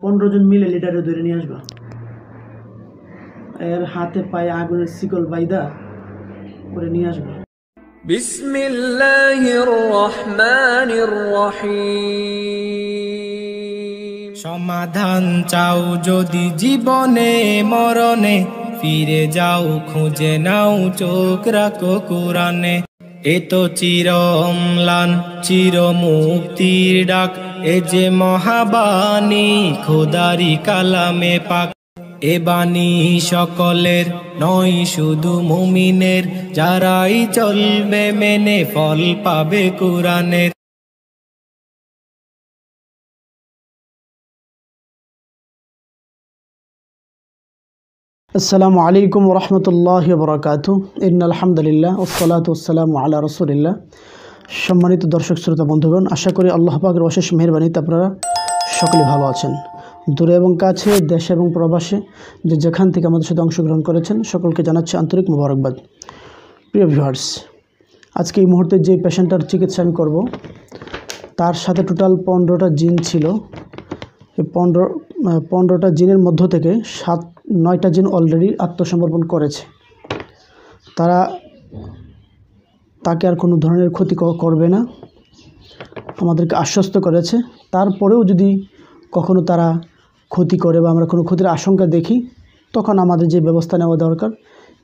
15 জন মিলে লিডারে ধরে নিয়ে আসবা, এর হাতে পায়ে আগুনের শিকল বাইদা করে নিয়ে আসবা। বিসমিল্লাহির রহমানির রহিম। সমাধান চাও যদি জীবনে মরণে, ফিরে যাও খুঁজে নাও চোখ রাখো কোরআনে। এ তো চির অম্লান চির মুক্তির ডাক, এ যে মহাবাণী খোদারি কালামে পাক। এ বাণী সকলের নয় শুধু মুমিনের, যারাই চলবে মেনে ফল পাবে কোরআনের। আসসালামু আলাইকুম ওয়া রাহমাতুল্লাহি ওয়া বারাকাতুহু। ইন্নাল হামদুলিল্লাহ ওয়াসসালাতু ওয়াসসালামু আলা রাসূলিল্লাহ। সম্মানিত দর্শক শ্রোতা বন্ধুগণ, আশা করি আল্লাহ পাকের অশেষ মেহেরবানিতে আপনারা সকলে ভালো আছেন। দূরে এবং কাছে, দেশে এবং প্রবাসে যে যেখান থেকে আমাদের সাথে অংশগ্রহণ করেছেন সকলকে জানাচ্ছি আন্তরিক মোবারকবাদ। প্রিয় ভিউয়ার্স, আজকে এই মুহূর্তে যে পেশেন্টটার চিকিৎসা আমি করব, তার সাথে টোটাল 15টা জিন ছিল। এই 15টা জিনের মধ্য থেকে 9টা জিন অলরেডি আত্মসমর্পণ করেছে। তাকে আর কোনো ধরনের ক্ষতি করবে না, আমাদেরকে আশ্বস্ত করেছে। তারপরেও যদি কখনো তারা ক্ষতি করে বা আমরা কোনো ক্ষতির আশঙ্কা দেখি, তখন আমাদের যে ব্যবস্থা নেওয়া দরকার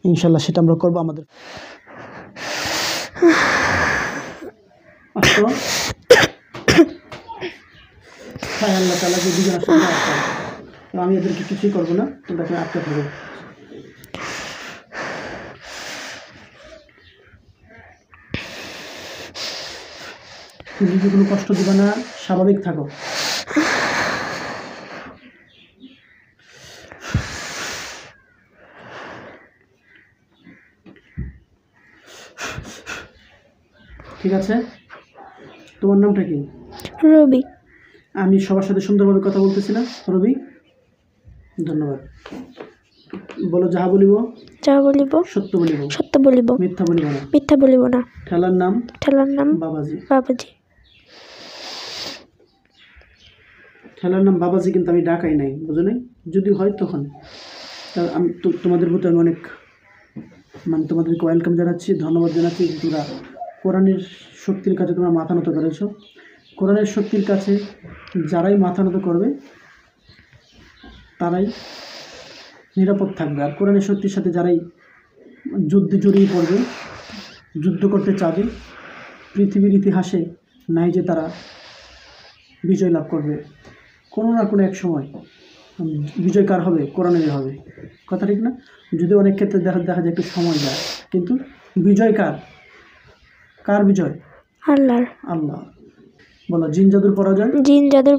ইনশাল্লাহ সেটা আমরা করবো। আমাদের আল্লাহ তাআলা যে দুজন আসলে আমি এদেরকে কিছুই করবো না, তোমরা এখানে আটকে থাকো। তুমি কোনো কষ্ট দিবা না, স্বাভাবিক থাকো। ঠিক আছে, তোমার নামটা কি? রবি। আমি সবার সাথে সুন্দরভাবে কথা বলতেছি না? রবি, ধন্যবাদ। বলো, যাহা বলিব সত্য বলিব, সত্য বলিব, মিথ্যা বলিব না, মিথ্যা বলিব না। ঠেলার নাম বাবাজি। ঠেলার নাম বাবাজি, কিন্তু আমি ডাকাই নাই, বুঝো নাই? যদি হয় তখন আমি তোমাদের প্রতি আমি অনেক তোমাদেরকে ওয়েলকাম জানাচ্ছি, ধন্যবাদ জানাচ্ছি। তোমরা কোরআনের শক্তির কাছে তোমরা মাথা নত করেছো। কোরআনের শক্তির কাছে যারাই মাথা নত করবে তারাই নিরাপদ থাকবে। আর কোরআনের শক্তির সাথে যারাই যুদ্ধে জড়িয়ে পড়বে, যুদ্ধ করতে চাবে, পৃথিবীর ইতিহাসে নাই যে তারা বিজয় লাভ করবে। কোনো না কোনো এক সময় বিজয় কার হবে? কোরআনেরই হবে। কথা ঠিক না? যদি অনেক ক্ষেত্রে দেখা যায় একটু সময় যায়, কিন্তু বিজয় কার? কার বিজয়? আল্লাহর। আল্লাহ। বলো, জিন জাদুর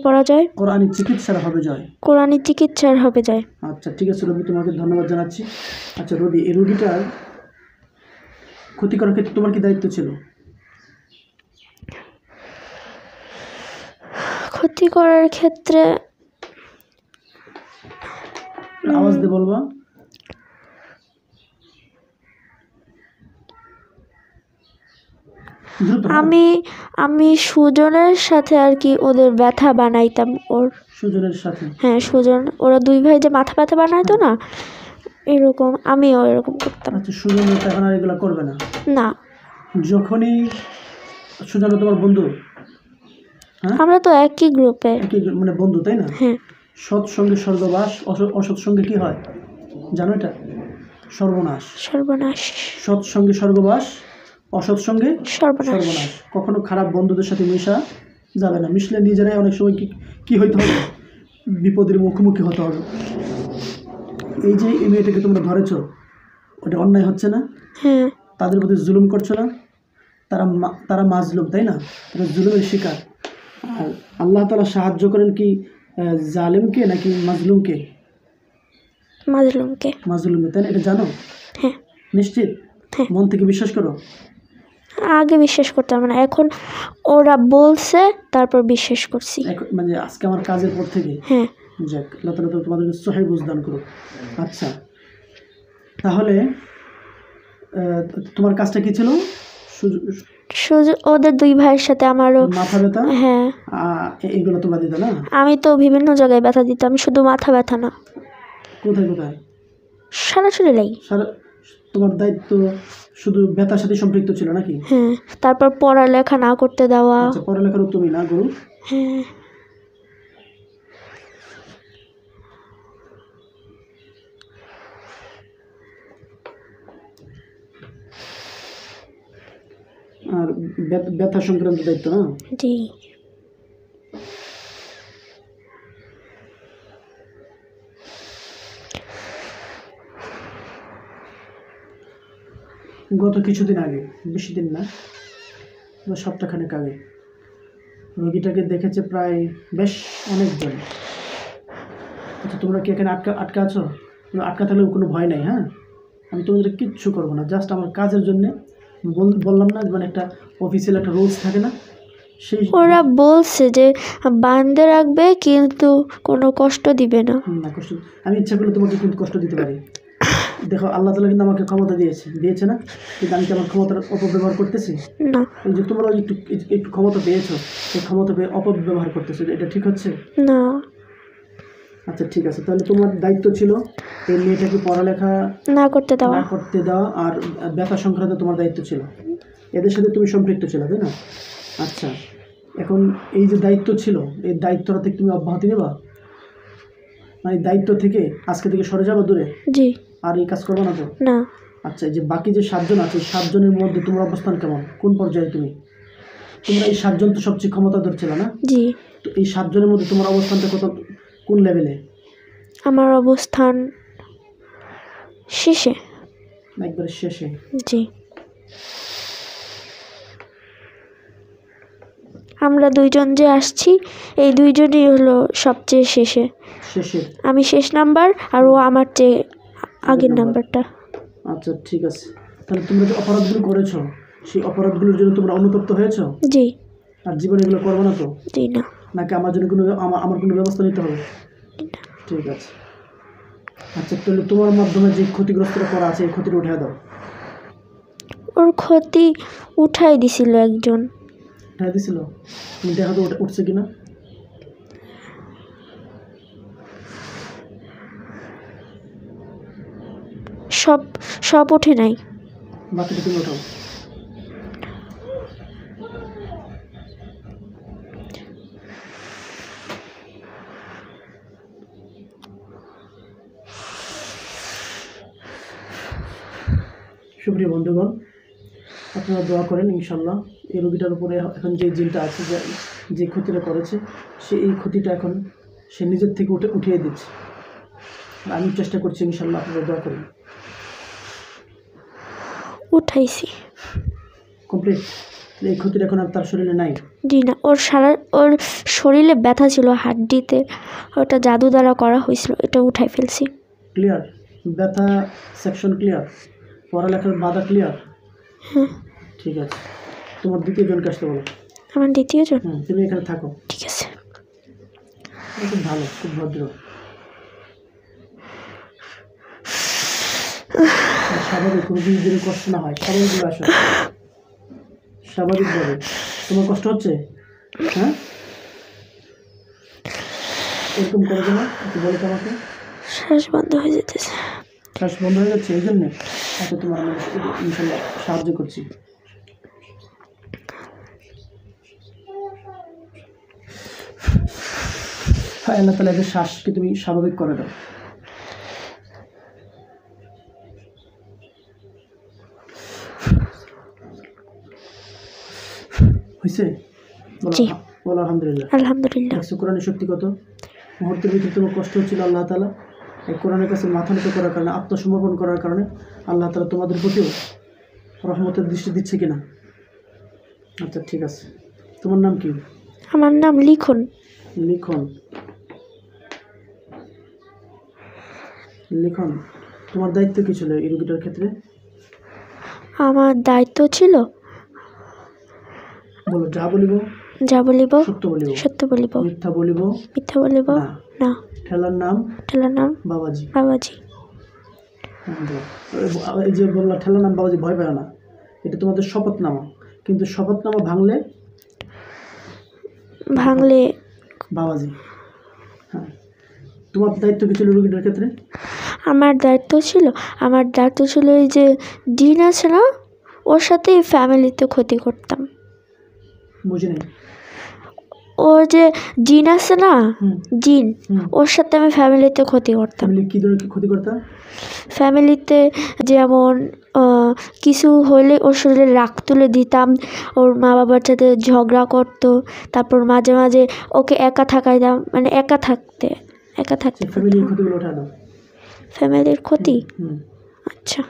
পরাজয় কোরআনের চিকিৎসার হবে জয়। আচ্ছা, ঠিক আছে রবি, তোমাকে ধন্যবাদ জানাচ্ছি। আচ্ছা রবি, এই রোগীটার ক্ষতি করার ক্ষেত্রে তোমার কি দায়িত্ব ছিল? ক্ষতি করার ক্ষেত্রে আওয়াজ দিয়ে বলবা। আমি সুজনের সাথে আর কি ওদের ব্যথা বানাইতাম। সুজনের সাথে? হ্যাঁ, সুজন, ওরা দুই ভাই যে মাথা ব্যথা বানাইতো না, এরকম আমিও এরকম করতাম। আচ্ছা, সুজন এখন আর এগুলো করবে না? না। যখনই সুজন তোমার বন্ধু? আমরা তো একই গ্রুপে, মানে বন্ধু, তাই না? হ্যাঁ। সৎসঙ্গে স্বর্গবাস, অসৎসঙ্গে কি হয় জানো? এটা সর্বনাশ। সৎসঙ্গে স্বর্গবাস, অসৎসঙ্গে সর্বনাশ। কখনো খারাপ বন্ধুদের সাথে মেশা যাবে না। মিশলে নিজেরাই অনেক সময় কি হইতে হবে? বিপদের মুখোমুখি হতে হবে। এই যে এই মেয়েটাকে তোমরা ধরেছো, ওটা অন্যায় হচ্ছে না? হ্যাঁ। তাদের প্রতি জুলুম করছো না? তারা মাজলুম, তাই না? তারা জুলুমের শিকার। আর আল্লাহ তাআলা সাহায্য করেন কি জালিমকে নাকি মাজলুমকে? মাজলুমকে, তাই না? এটা জানো? হ্যাঁ। নিশ্চিত? মন থেকে বিশ্বাস করো? আগে বিশ্বাস করতাম না, এখন ওরা বলছে তারপর বিশ্বাস করছি। মানে আজকে আমার কাজের পর থেকে? হ্যাঁ। যাক, আল্লাহ তাআলা তোমাদের সহিহ বুঝদান করুক। আচ্ছা, তাহলে তোমার কাজটা কি ছিল? শুধু ওদের দুই ভাইয়ের সাথে আমারও। মাথা ব্যথা হ্যাঁ, এইগুলো তোমরা দিত না? আমি তো বিভিন্ন জায়গায় ব্যথা দিতাম, শুধু মাথা ব্যথা না, কোথায় কোথায়? সারা শরীরেই। সারা তোমার দায়িত্ব শুধু ব্যথার সাথে সম্পৃক্ত ছিল নাকি? হ্যাঁ, তারপর পড়ালেখা না করতে দেওয়া। আচ্ছা, পড়ালেখারও তুমি না গুরু? হ্যাঁ, আর ব্যথা সংক্রান্ত দায়িত্ব না? জি। গত কিছুদিন আগে, বেশি দিন না, সপ্তাহখানেক আগে রোগীটাকে দেখেছে প্রায় বেশ অনেকজন। আচ্ছা, তোমরা কি এখানে আটকা আছো? আটকা থাকলেও কোনো ভয় নাই। হ্যাঁ, আমি তোমাদের কিচ্ছু করবো না, জাস্ট আমার কাজের জন্যে বললাম না, মানে একটা অফিসিয়াল একটা রুলস থাকে না, সেই ওরা বলছে যে বান্ধে রাখবে কিন্তু কোনো কষ্ট দিবে না। না কষ্ট, আমি ইচ্ছা করলে তোমাকে কিন্তু কষ্ট দিতে পারি। দেখো, আল্লাহ তাআলা কিন্তু আমাকে ক্ষমতা দিয়েছে না, কিন্তু আমি কি আমার ক্ষমতার অপব্যবহার করতেছি? না, এই যে তোমরা একটু ক্ষমতা পেয়েছো, সেই ক্ষমতা পেয়ে অপব্যবহার করতেছো, এটা ঠিক হচ্ছে না। আচ্ছা ঠিক আছে, তাহলে তোমার দায়িত্ব ছিল এই মেয়েটাকে পড়ালেখা না করতে দেওয়া। না করতে দেওয়া, আর ব্যথা সংক্রান্ত তোমার দায়িত্ব ছিল, এদের সাথে তুমি সম্পৃক্ত ছিল, তাই না? আচ্ছা, এখন এই যে দায়িত্ব ছিল, এই দায়িত্বটা থেকে তুমি অব্যাহতি নেবা, মানে দায়িত্ব থেকে আজকে থেকে সরে যাবো দূরে, জি। আর এই কাজ করবো না তো? না। আচ্ছা, এই যে বাকি যে 7 জন আছে, 7 জনের মধ্যে তোমার অবস্থান কেমন, কোন পর্যায়ে তোমরা এই 7 জন তো সবচেয়ে ক্ষমতাধর ছিল না? জি। তো এই 7 জনের মধ্যে তোমার অবস্থানটা কোন লেভেলে? আমার অবস্থান শেষে। একবারে শেষে? জি। আমরা দুইজন যে আসছি, এই দুইজনই হলো সবচেয়ে শেষে। আমি শেষ নাম্বার, আর ও আমার চেয়ে আগের নাম্বারটা। আচ্ছা ঠিক আছে, তাহলে তোমরা যে অপরাধগুলো করেছো, সেই অপরাধগুলোর জন্য তোমরা অনুতপ্ত হয়েছো? জি। আর জীবনে এগুলো করবো না তো? জি না। নাকি আমার জন্য আমার কোনো ব্যবস্থা নিতে হবে? ঠিক আছে। আচ্ছা, তাহলে তোমার মাধ্যমে যে ক্ষতিগ্রস্তটা করা আছে, এই ক্ষতিটা উঠে দাও। ওর ক্ষতি উঠাই দিছিল একজন। উঠাই দিছিল? তুমি দেখো তো উঠছে কিনা। সব উঠে নাই। বাকিটা তুমি উঠাও। সুপ্রিয় বন্ধুগণ, আপনারা দোয়া করেন, ইনশাল্লাহ এই রোগীটার উপরে এখন যে জিনটা আছে, যে ক্ষতিটা করেছে, সে এই ক্ষতিটা এখন সে নিজের থেকে উঠিয়ে দিচ্ছে। আর আমি চেষ্টা করছি, ইনশাল্লাহ আপনারা দোয়া করেন। উঠাইছি কমপ্লিট। এই ক্ষতিটা এখন আর তার শরীরে নাই? জি না। ওর শরীরে ব্যথা ছিল হাড্ডিতে, ওটা জাদু দ্বারা করা হয়েছিল, এটা উঠাই ফেলছি। ক্লিয়ার? ব্যথা সেকশন ক্লিয়ার? পড়ালেখার বাধা ক্লিয়ার? হ্যাঁ। ঠিক আছে, তোমার দ্বিতীয় জনকে আসতে বলো। আমার দ্বিতীয় জন? তুমি এখানে থাকো। ঠিক আছে। খুব ভালো, খুব ভদ্র। স্বাভাবিক, রোগীদের কষ্ট না হয়, স্বাভাবিকভাবে আসো, স্বাভাবিকভাবে। তোমার কষ্ট হচ্ছে? হ্যাঁ, এরকম করে দেবো, একটু বলো তো আমাকে। শ্বাস বন্ধ হয়ে যেতেছে। শ্বাস বন্ধ হয়ে যাচ্ছে, এই জন্যে? আচ্ছা, তোমার আমি ইনশাল্লাহ সাহায্য করছি। হ্যাঁ, আল্লাহ তাআলা এদের শ্বাসকে তুমি স্বাভাবিক করে দাও। হয়েছে? বলো আলহামদুলিল্লাহ। আলহামদুলিল্লাহ। কোরআনের শক্তি কত! মুহূর্তের ভিতরে তোমার কষ্ট হচ্ছিল, আল্লাহ তাআলা এই কোরআনের কাছে মাথা নত করার কারণে, আত্মসমর্পণ করার কারণে আল্লাহ তাআলা তোমাদের প্রতিও রহমতের দৃষ্টি দিচ্ছে কিনা? আচ্ছা ঠিক আছে, তোমার নাম কি? আমার নাম লিখন। লিখন? লিখন, তোমার দায়িত্ব কি ছিল এই রোগীটার ক্ষেত্রে? আমার দায়িত্ব ছিল, বলো। যা বলিব সত্য বলিব, মিথ্যা বলিব না। ঠেলার নাম বাবাজি। এই যে বললা ঠেলার নাম বাবাজি, ভয় পেও না, এটা তোমাদের শপথনামা। কিন্তু শপথনামা ভাঙলে ভাঙলে বাবাজি। হ্যাঁ, তোমার দায়িত্ব কি ছিল রোগীটার ক্ষেত্রে? আমার দায়িত্ব ছিল এই যে জিন আছে না, ওর সাথে ফ্যামিলিতে ক্ষতি করতাম। বুঝি নাই। ওর যে জিন আছে না, হুম জিন, হুম। ওর সাথে আমি ফ্যামিলিতে ক্ষতি করতাম। ফ্যামিলি কি ধরনের ক্ষতি করতাম? ফ্যামিলিতে যেমন কিছু হলে ওর শরীরে রাগ তুলে দিতাম, ওর মা বাবার সাথে ঝগড়া করতো, তারপর মাঝে মাঝে ওকে একা থাকাইতাম, মানে একা থাকতে ফ্যামিলির ক্ষতিগুলো উঠা দাও। ফ্যামিলির ক্ষতি। হুম। আচ্ছা,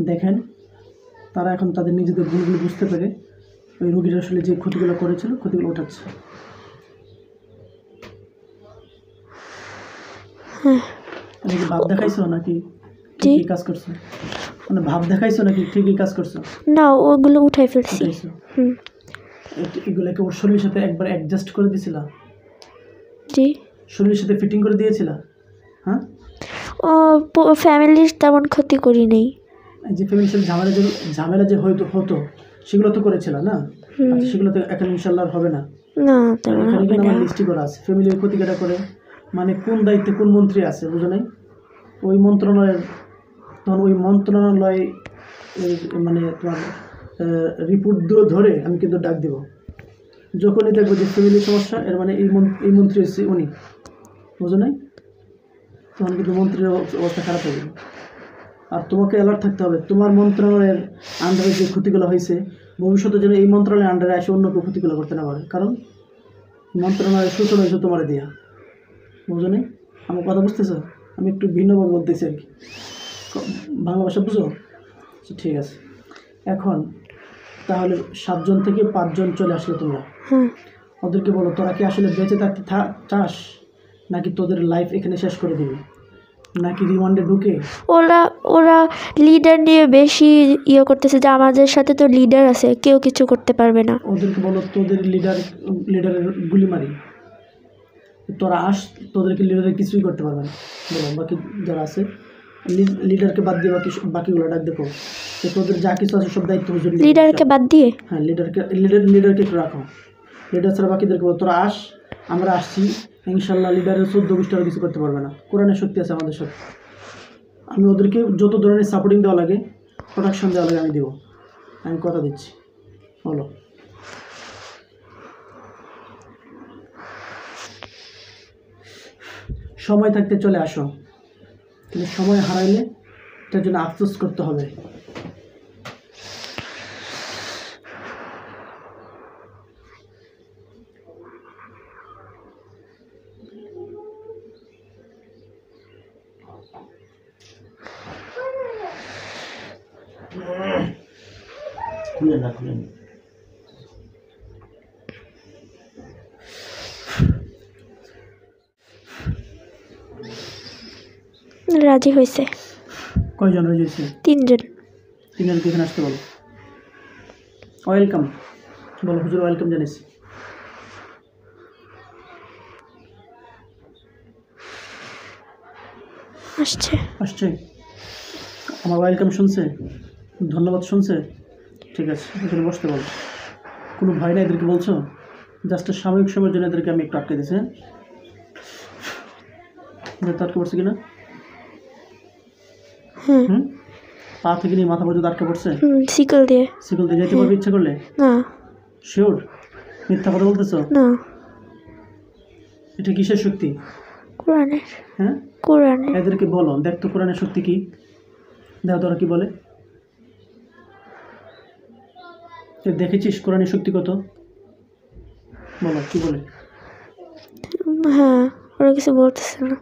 দেখেন, তারা এখন তাদের নিজেদের ভুলগুলো বুঝতে পেরে ওই রোগীর আসলে যে ক্ষতিগুলো করেছিল ক্ষতিগুলো ওঠাচ্ছে। তুমি কি ভাব দেখাইছো নাকি ঠিকই কাজ করছো? মানে ভাব দেখাইছো নাকি ঠিকই কাজ করছো? না, ওগুলো উঠাই ফেলছি। উঠাইছো। হুম, এগুলোকে ওর শরীরের সাথে একবার অ্যাডজাস্ট করে দিয়েছিলা? জি। শরীরের সাথে ফিটিং করে দিয়েছিলা? হ্যাঁ, ও ফ্যামিলির তেমন ক্ষতি করি নেই। যে ফ্যামিলির সাথে ঝামেলা যে হতো সেগুলো তো করেছিল না? আচ্ছা, সেগুলো তো এখন ইনশাল্লাহ হবে না। না, তেমন এখানে হবে কিন্তু না। আমার লিস্টি করা আছে ফ্যামিলির ক্ষতি কেটা করে, মানে কোন দায়িত্বে কোন মন্ত্রী আছে বুঝো নাই? ওই মন্ত্রণালয়ের, তখন ওই মন্ত্রণালয় মানে তোমার রিপোর্ট ধরে আমি কিন্তু ডাক দেবো। যখনই দেখবো যে ফ্যামিলির সমস্যা, এর মানে এই মন্ত্রী হচ্ছে উনি, বুঝো নাই? তখন কিন্তু মন্ত্রীর অবস্থা খারাপ হয়ে যাবে। আর তোমাকে অ্যালার্ট থাকতে হবে, তোমার মন্ত্রণালয়ের আন্ডারে যে ক্ষতিগুলো হয়েছে ভবিষ্যতে যেন এই মন্ত্রণালয়ের আন্ডারে এসে অন্য কেউ ক্ষতিগুলো করতে না পারে, কারণ মন্ত্রণালয়ের সূচনা হয়েছে তোমার দেওয়া। বুঝো নি আমার কথা? বুঝতেছো? আমি একটু ভিন্নভাবে বলতেছি আর কি, বাংলা ভাষা বুঝো? ঠিক আছে। এখন তাহলে 7 জন থেকে 5 জন চলে আসলে তোমরা ওদেরকে বলো, তোরা কি আসলে বেঁচে থাকতে চাস, নাকি তোদের লাইফ এখানে শেষ করে দিবি, নাকি রিমান্ডে ঢুকে? ওরা লিডার নিয়ে বেশি করতেছে, যে আমাদের সাথে তো লিডার আছে, কেউ কিছু করতে পারবে না। ওদেরকে বলো তোদের লিডারের গুলি মারি, তোরা আস, তোদেরকে লিডারের কিছুই করতে পারবে না। বলো বাকি যারা আছে লিডারকে বাদ দিয়ে বাকিগুলো ডাক দেখো, তোদের যা কিছু আছে সব দায়িত্ব হুজুর। লিডারকে বাদ দিয়ে? হ্যাঁ, লিডারকে একটু রাখো। লিডার ছাড়া বাকিদেরকে বলো তোরা আস, আমরা আসছি ইনশাল্লাহ। লিডারের 14 গোষ্ঠী কিছু করতে পারবে না, কোরআনের শক্তি আছে আমাদের সাথে। আমি ওদেরকে যত ধরনের সাপোর্টিং দেওয়া লাগে, প্রোটেকশন দেওয়া লাগে আমি দেবো, আমি কথা দিচ্ছি। বলো। সময় থাকতে চলে আসো, কিন্তু সময় হারাইলে এটার জন্য আফসোস করতে হবে। খুলে না রাজি হয়েছে। কয়জন রাজি হয়েছে? 3 জন। 3 জনকে এখানে আসতে বলো। ওয়েলকাম বলো, হুজুর ওয়েলকাম জানিয়েছি। আসছে আমার ওয়েলকাম শুনছে, ধন্যবাদ শুনছে। ঠিক আছে, এখানে বসতে বলো। কোনো ভয় নাই এদেরকে বলছো? জাস্ট সাময়িক সময়ের জন্য এদেরকে আমি একটু আটকে দিয়েছি। আটকে পড়ছে কিনা? পা থেকে নিয়ে মাথা পর্যন্ত আটকে পড়ছে শিকল দিয়ে যেতে পারবে ইচ্ছা করলে? না। শিওর? মিথ্যা কথা বলতেছো? না। এটা কিসের শক্তি? কোরআনের। হ্যাঁ, কোরআনের। এদেরকে বলো, দেখ তো কোরআনের শক্তি কি, দেখো তোরা কি বলে। দেখেছিস কোরআনের শক্তি কত? বলো কি বলে। হ্যাঁ, ওরা কিছু বলতেছে না,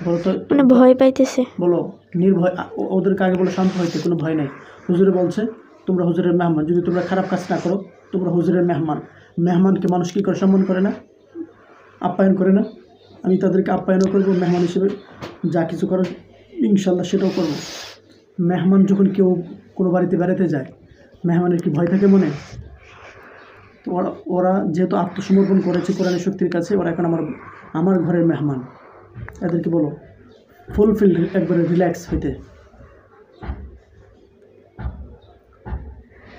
বলো তো, মানে ভয় পাইতেছে। বলো নির্ভয়, ওদেরকে আগে বলো শান্ত হইতে, কোনো ভয় নাই। হুজুরে বলছে তোমরা হুজুরের মেহমান, যদি তোমরা খারাপ কাজ না করো তোমরা হুজুরের মেহমান। মেহমানকে মানুষ কী করে সম্মান করে না, আপ্যায়ন করে না? আমি তাদেরকে আপ্যায়নও করবো, মেহমান হিসেবে যা কিছু করার ইনশাল্লাহ সেটাও করবো। মেহমান যখন কেউ কোনো বাড়িতে বেড়াতে যায়, মেহমানের কি ভয় থাকে মনে? তো ওরা যেহেতু আত্মসমর্পণ করেছে কোরআনের শক্তির কাছে, ওরা এখন আমার ঘরের মেহমান। এদেরকে বলো ফুলফিল, একবারে রিল্যাক্স হইতে।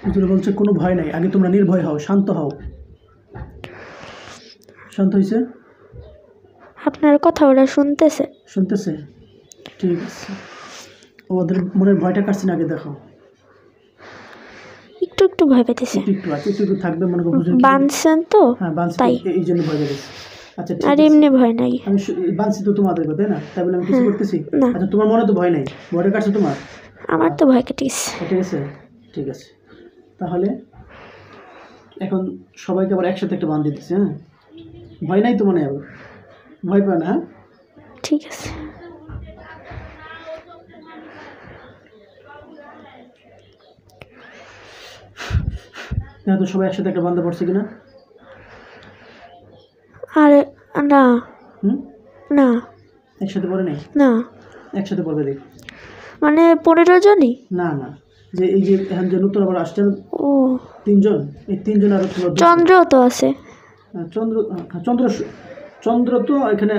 হুজুর বলছে কোনো ভয় নাই, আগে তোমরা নির্ভয় হও, শান্ত হও। শান্ত হয়েছে? আপনার কথা ওরা শুনতেছে। শুনতেছে? ঠিক আছে, ওদের মনের ভয়টা কাটছে না, আগে দেখো। একটু একটু ভয় পেতেছে। একটু থাকবে, মনে করো হুজুর বানছেন তো, হ্যাঁ বানছি, তাই। এই জন্য ভয় পেতেছে। আচ্ছা ঠিক আর আছে, এমনি ভয় নাই। আমি বানছি তো তোমাদের কথা, তাই না? তাই বলে আমি কিছু করতেছি? না। আচ্ছা তোমার মনে তো ভয় নাই, ভয়টা কাটছে তোমার? আমার তো ভয় কেটে গেছে। ঠিক আছে, ঠিক আছে। তাহলে এখন সবাইকে আবার একসাথে একটা বান দিতেছে। হ্যাঁ, ভয় নাই তো মনে হবে, ভয় পায় না? হ্যাঁ ঠিক আছে। হ্যাঁ, তো সবাই একসাথে একটা বান্ধা পড়ছে কিনা? আর না, না, একসাথে পড়ে নেই? না, একসাথে পড়বে দেখ। মানে 15 জনই? না না, যে এই যে এখন যে নতুন আবার আসছেন ও 3 জন, এই 3 জন আর চন্দ্র তো আছে। চন্দ্র তো এখানে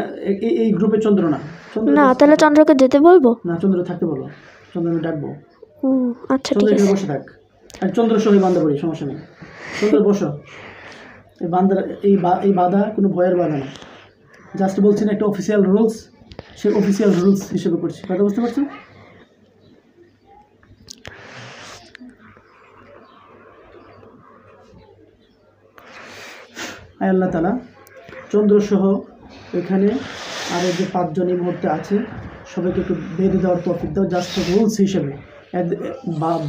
এই গ্রুপে চন্দ্র না। না, তাহলে চন্দ্রকে যেতে বলবো না, চন্দ্র থাকতে বলো, চন্দ্র আমি ডাকবো। ও আচ্ছা, চন্দ্র ঠিক এখানে আছে। বসে থাক, আর চন্দ্র সহ বান্ধা পড়ি, সমস্যা নেই। চন্দ্র বসো, এই বান্ধার এই বাধা কোনো ভয়ের বাধা না, জাস্ট বলছি না একটা অফিসিয়াল রুলস, সে অফিসিয়াল রুলস হিসেবে করছি, কথা বুঝতে পারছো? আল্লাহ তাআলা চন্দ্রসহ এখানে আরও যে 5 জন এই মুহূর্তে আছে, সবাইকে একটু বেঁধে দেওয়ার তৌফিক দাও, জাস্ট রুলস হিসেবে।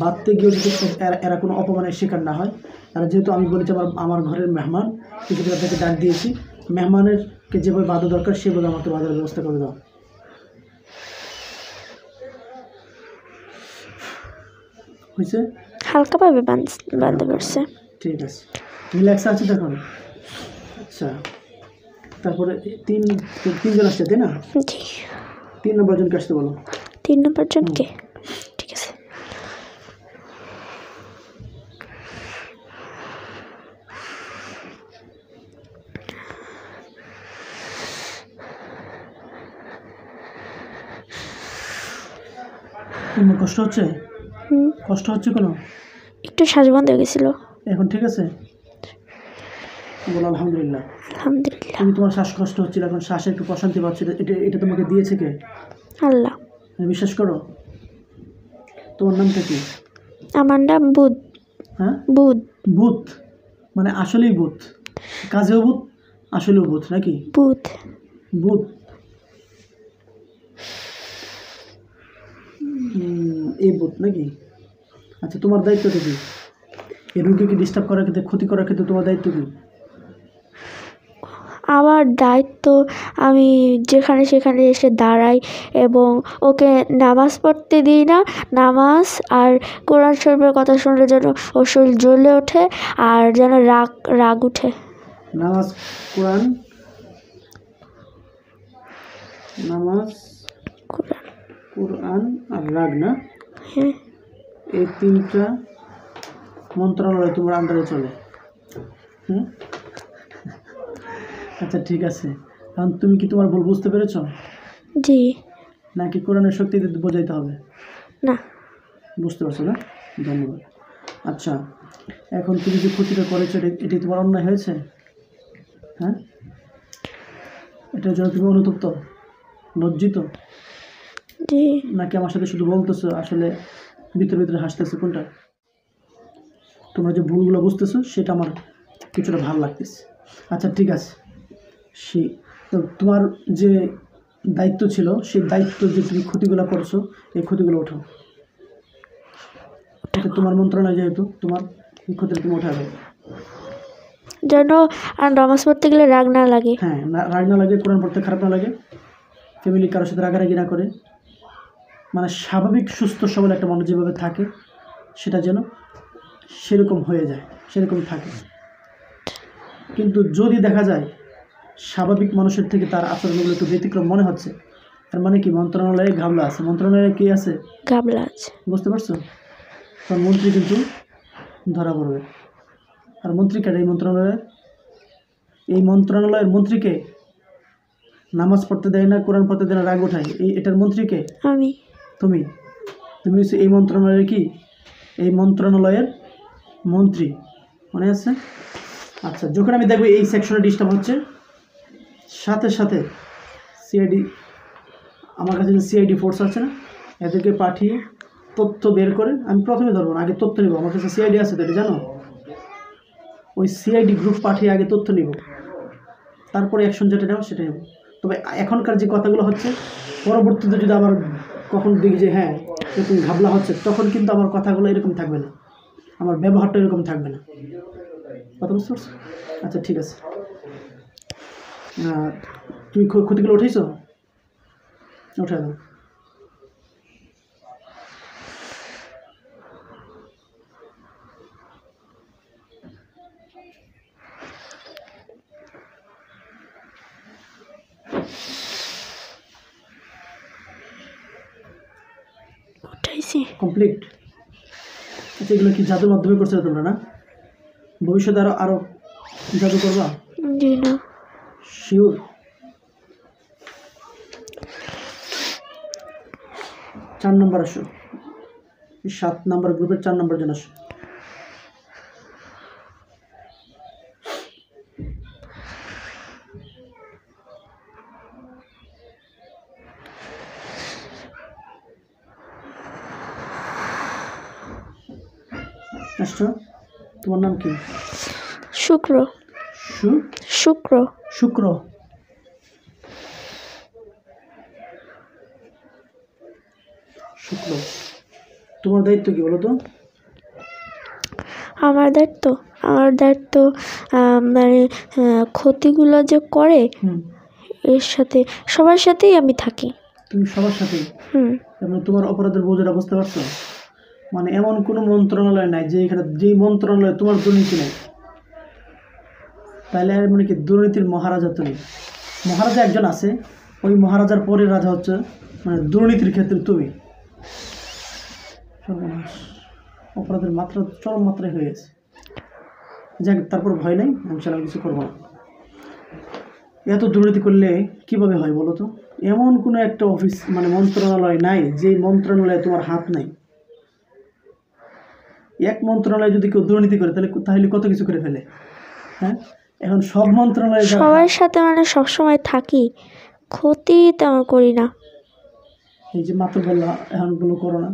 বাঁধতে গিয়েও যদি এরা কোনো অপমানের শিকার না হয়। তারা যেহেতু আমি বলেছি আমার ঘরের মেহমান, কিন্তু তাদেরকে ডাক দিয়েছি, মেহমানেরকে যেভাবে বাঁধা দরকার সেভাবে আমাকে বাঁধার ব্যবস্থা করে দাও। হয়েছে? হালকাভাবে বাঁধতে পারছে। ঠিক আছে, রিল্যাক্স আছে দেখুন। আচ্ছা, তারপরে 3 জন আসছে, তাই না? জি, 3 নম্বর জনকে আসতে বলো। 3 নম্বর জনকে? ঠিক আছে। তোমার কষ্ট হচ্ছে? কষ্ট হচ্ছে কোনো? একটু শ্বাস বন্ধ হয়ে গেছিল। এখন ঠিক আছে? বলো আলহামদুলিল্লাহ। আলহামদুলিল্লাহ। তুমি তোমার শ্বাসকষ্ট হচ্ছিল, এখন শ্বাসে একটু প্রশান্তি পাচ্ছ, এটা তোমাকে দিয়েছে কে? আল্লাহ। বিশ্বাস করো? তোমার নামটা কি? আমার নাম বুধ। হ্যাঁ, বুধ। ভূত মানে আসলেই ভূত, কাজেও ভূত, আসলেও ভূত নাকি? বুধ। ভূত, এই ভূত নাকি? আচ্ছা, তোমার দায়িত্বটা কি? এই রুগীকে ডিস্টার্ব করার ক্ষেত্রে, ক্ষতি করার ক্ষেত্রে তোমার দায়িত্ব কি? আমার দায়িত্ব, আমি যেখানে সেখানে এসে দাঁড়াই এবং ওকে নামাজ পড়তে দিই না। নামাজ আর কোরআন শরীফের কথা শুনলে যেন ওর শরীর জ্বলে ওঠে আর যেন রাগ উঠে। নামাজ, কোরআন, নামাজ, কোরআন আর রাগ না? হ্যাঁ। এই 3টা মন্ত্রণালয় তোমার আন্ডারে চলে। আচ্ছা ঠিক আছে, কারণ তুমি কি তোমার ভুল বুঝতে পেরেছ? জি। নাকি কোরআনের শক্তিতে বোঝাইতে হবে? না, বুঝতে পারছো না? ধন্যবাদ। আচ্ছা, এখন তুমি যে ক্ষতিটা করেছো, এটি তোমার অন্যায় হয়েছে? হ্যাঁ, এটার জন্য তুমি অনুতপ্ত, লজ্জিত? জি। নাকি আমার সাথে শুধু বলতেছো, আসলে ভিতরে ভিতরে হাসতেছো? কোনটা? তোমরা যে ভুলগুলো বুঝতেছো সেটা আমার কিছুটা ভালো লাগতেছে। আচ্ছা ঠিক আছে, তো তোমার যে দায়িত্ব ছিল, সেই দায়িত্ব যে তুমি ক্ষতিগুলো করছো, এই ক্ষতিগুলো ওঠো। এটা তোমার মন্ত্রণালয়, যেহেতু তোমার এই ক্ষতিটা তুমি ওঠাবে যেন আর নামাজ পড়তে গেলে রাগ না লাগে। হ্যাঁ, রাগ না লাগে, কোরআন পড়তে খারাপ না লাগে, ফ্যামিলি কারোর সাথে রাগারাগি না করে, মানে স্বাভাবিক সুস্থ সবল একটা মানুষ যেভাবে থাকে সেটা যেন সেরকম হয়ে যায়, সেরকম থাকে। কিন্তু যদি দেখা যায় স্বাভাবিক মানুষের থেকে তার আচরণগুলো একটু ব্যতিক্রম মনে হচ্ছে, তার মানে কি মন্ত্রণালয়ে ঘাবলা আছে, মন্ত্রণালয়ে কি আছে গাবলা আছে। বুঝতে পারছো? তখন মন্ত্রী কিন্তু ধরা পড়বে। আর মন্ত্রী কেটে এই মন্ত্রণালয়ের মন্ত্রীকে নামাজ পড়তে দেয় না, কোরআন পড়তে দেয় না, রাগ ওঠায়, এটার মন্ত্রীকে আমি। তুমি হচ্ছে এই মন্ত্রণালয়ের কি, এই মন্ত্রণালয়ের মন্ত্রী, মনে আছে? আচ্ছা, যখন আমি দেখবো এই সেকশনে ডিস্টার্ব হচ্ছে, সাথে সাথে সিআইডি, আমার কাছে যে সিআইডি ফোর্স আছে না, এদেরকে পাঠিয়ে তথ্য বের করে, আমি প্রথমে ধরবো না, আগে তথ্য নিব। আমার কাছে সিআইডি আছে তো, এটা জানো? ওই সিআইডি গ্রুপ পাঠিয়ে আগে তথ্য নিব, তারপরে অ্যাকশন যেটা নেব সেটা নেব। তবে এখনকার যে কথাগুলো হচ্ছে, পরবর্তীতে যদি আবার কখন দেখি যে হ্যাঁ এরকম ঘাবলা হচ্ছে, তখন কিন্তু আমার কথাগুলো এরকম থাকবে না, আমার ব্যবহারটা এরকম থাকবে না। কথা বুঝতে পারছো? আচ্ছা ঠিক আছে। তুমি ক্ষতিগুলো উঠেছো? উঠে দাও। উঠাইছি। কমপ্লিট। আচ্ছা, এগুলো কি জাদুর মাধ্যমে করছো তোমরা না? ভবিষ্যতে আরো জাদু করবা? জি না। শিওর? 4 নম্বর আসো, 7 নম্বর গ্রুপের 4 নম্বর জন আসো। আসছো? তোমার নাম কি? শুক্র। শুক্র। শুক্র। শুক্র, তোমার দায়িত্ব কি বলো তো? আমার দায়িত্ব মানে ক্ষতিগুলো যে করে এর সাথে সবার সাথেই আমি থাকি। তুমি সবার সাথেই? মানে তোমার অপরাধের বোঝাটা বুঝতে পারছো? মানে এমন কোনো মন্ত্রণালয় নাই যে এখানে, যেই মন্ত্রণালয়ে তোমার দুর্নীতি নেই। তাইলে মানে কি দুর্নীতির মহারাজা তুমি? মহারাজা একজন আছে, ওই মহারাজার পরের রাজা হচ্ছে মানে দুর্নীতির ক্ষেত্রে তুমি। সর্বনাশ, অপরাধের মাত্রা চরম মাত্রায় হয়ে গেছে। যাক, তারপর ভয় নেই, আমি সেরকম কিছু করবো না। এত দুর্নীতি করলে কিভাবে হয় বলো তো? এমন কোনো একটা অফিস মানে মন্ত্রণালয় নাই যেই মন্ত্রণালয়ে তোমার হাত নাই। এক মন্ত্রণালয়ে যদি কেউ দুর্নীতি করে তাহলে কত কিছু করে ফেলে। হ্যাঁ, এখন সব মন্ত্রণালয়ে সবার সাথে মানে সবসময় থাকি, ক্ষতি তেমন করি না। এই যে মাত্র বললা এখন বলো করো না,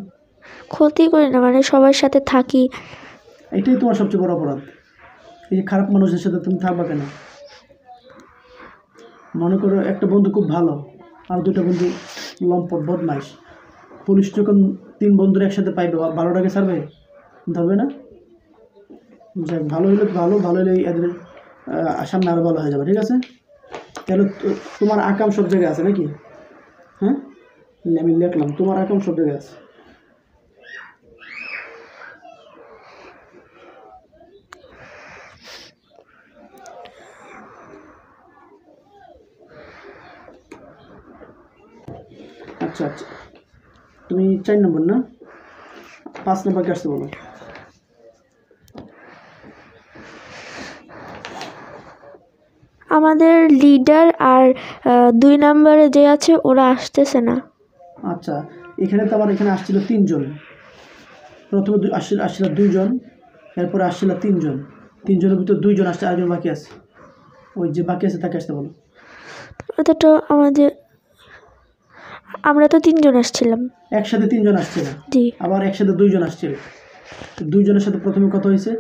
ক্ষতি করি না মানে সবার সাথে থাকি। এটাই তোমার সবচেয়ে বড় অপরাধ। এই যে খারাপ মানুষের সাথে তুমি থাকবা কেন? মনে করো একটা বন্ধু খুব ভালো, আর 2টা বন্ধু লম্পট বদমাইশ। পুলিশ যখন 3 বন্ধুর একসাথে পাইবে, 12টাকে ছাড়বে? ধরবে না? যাক, ভালো হলে ভালো, ভালো হলে এদের সামনে আরও ভালো হয়ে যাবে। ঠিক আছে? তাহলে তোমার আকাম সব জায়গায় আছে নাকি? হ্যাঁ, আমি লিখলাম তোমার আকাম সব জায়গায় আছে। আচ্ছা আচ্ছা, তুমি 4 নম্বর না, 5 নম্বরকে আসতে বলো। আমাদের লিডার আর 2 নম্বরে যে আছে ওরা আসতেছে না। আচ্ছা, এখানে তো আবার এখানে আসছিল 3 জন। প্রথমে আসছিল 2 জন, এরপরে আসছিল 3 জন। 3 জনের ভিতর 2 জন আসছে, আরেকজন বাকি আছে। ওই যে বাকি আছে তাকে আসতে বলো। ওটা তো আমরা তো 3 জন আসছিলাম। একসাথে 3 জন আসছে না, জি। আবার একসাথে 2 জন আসছিল। 2 জনের সাথে প্রথমে কথা হয়েছে,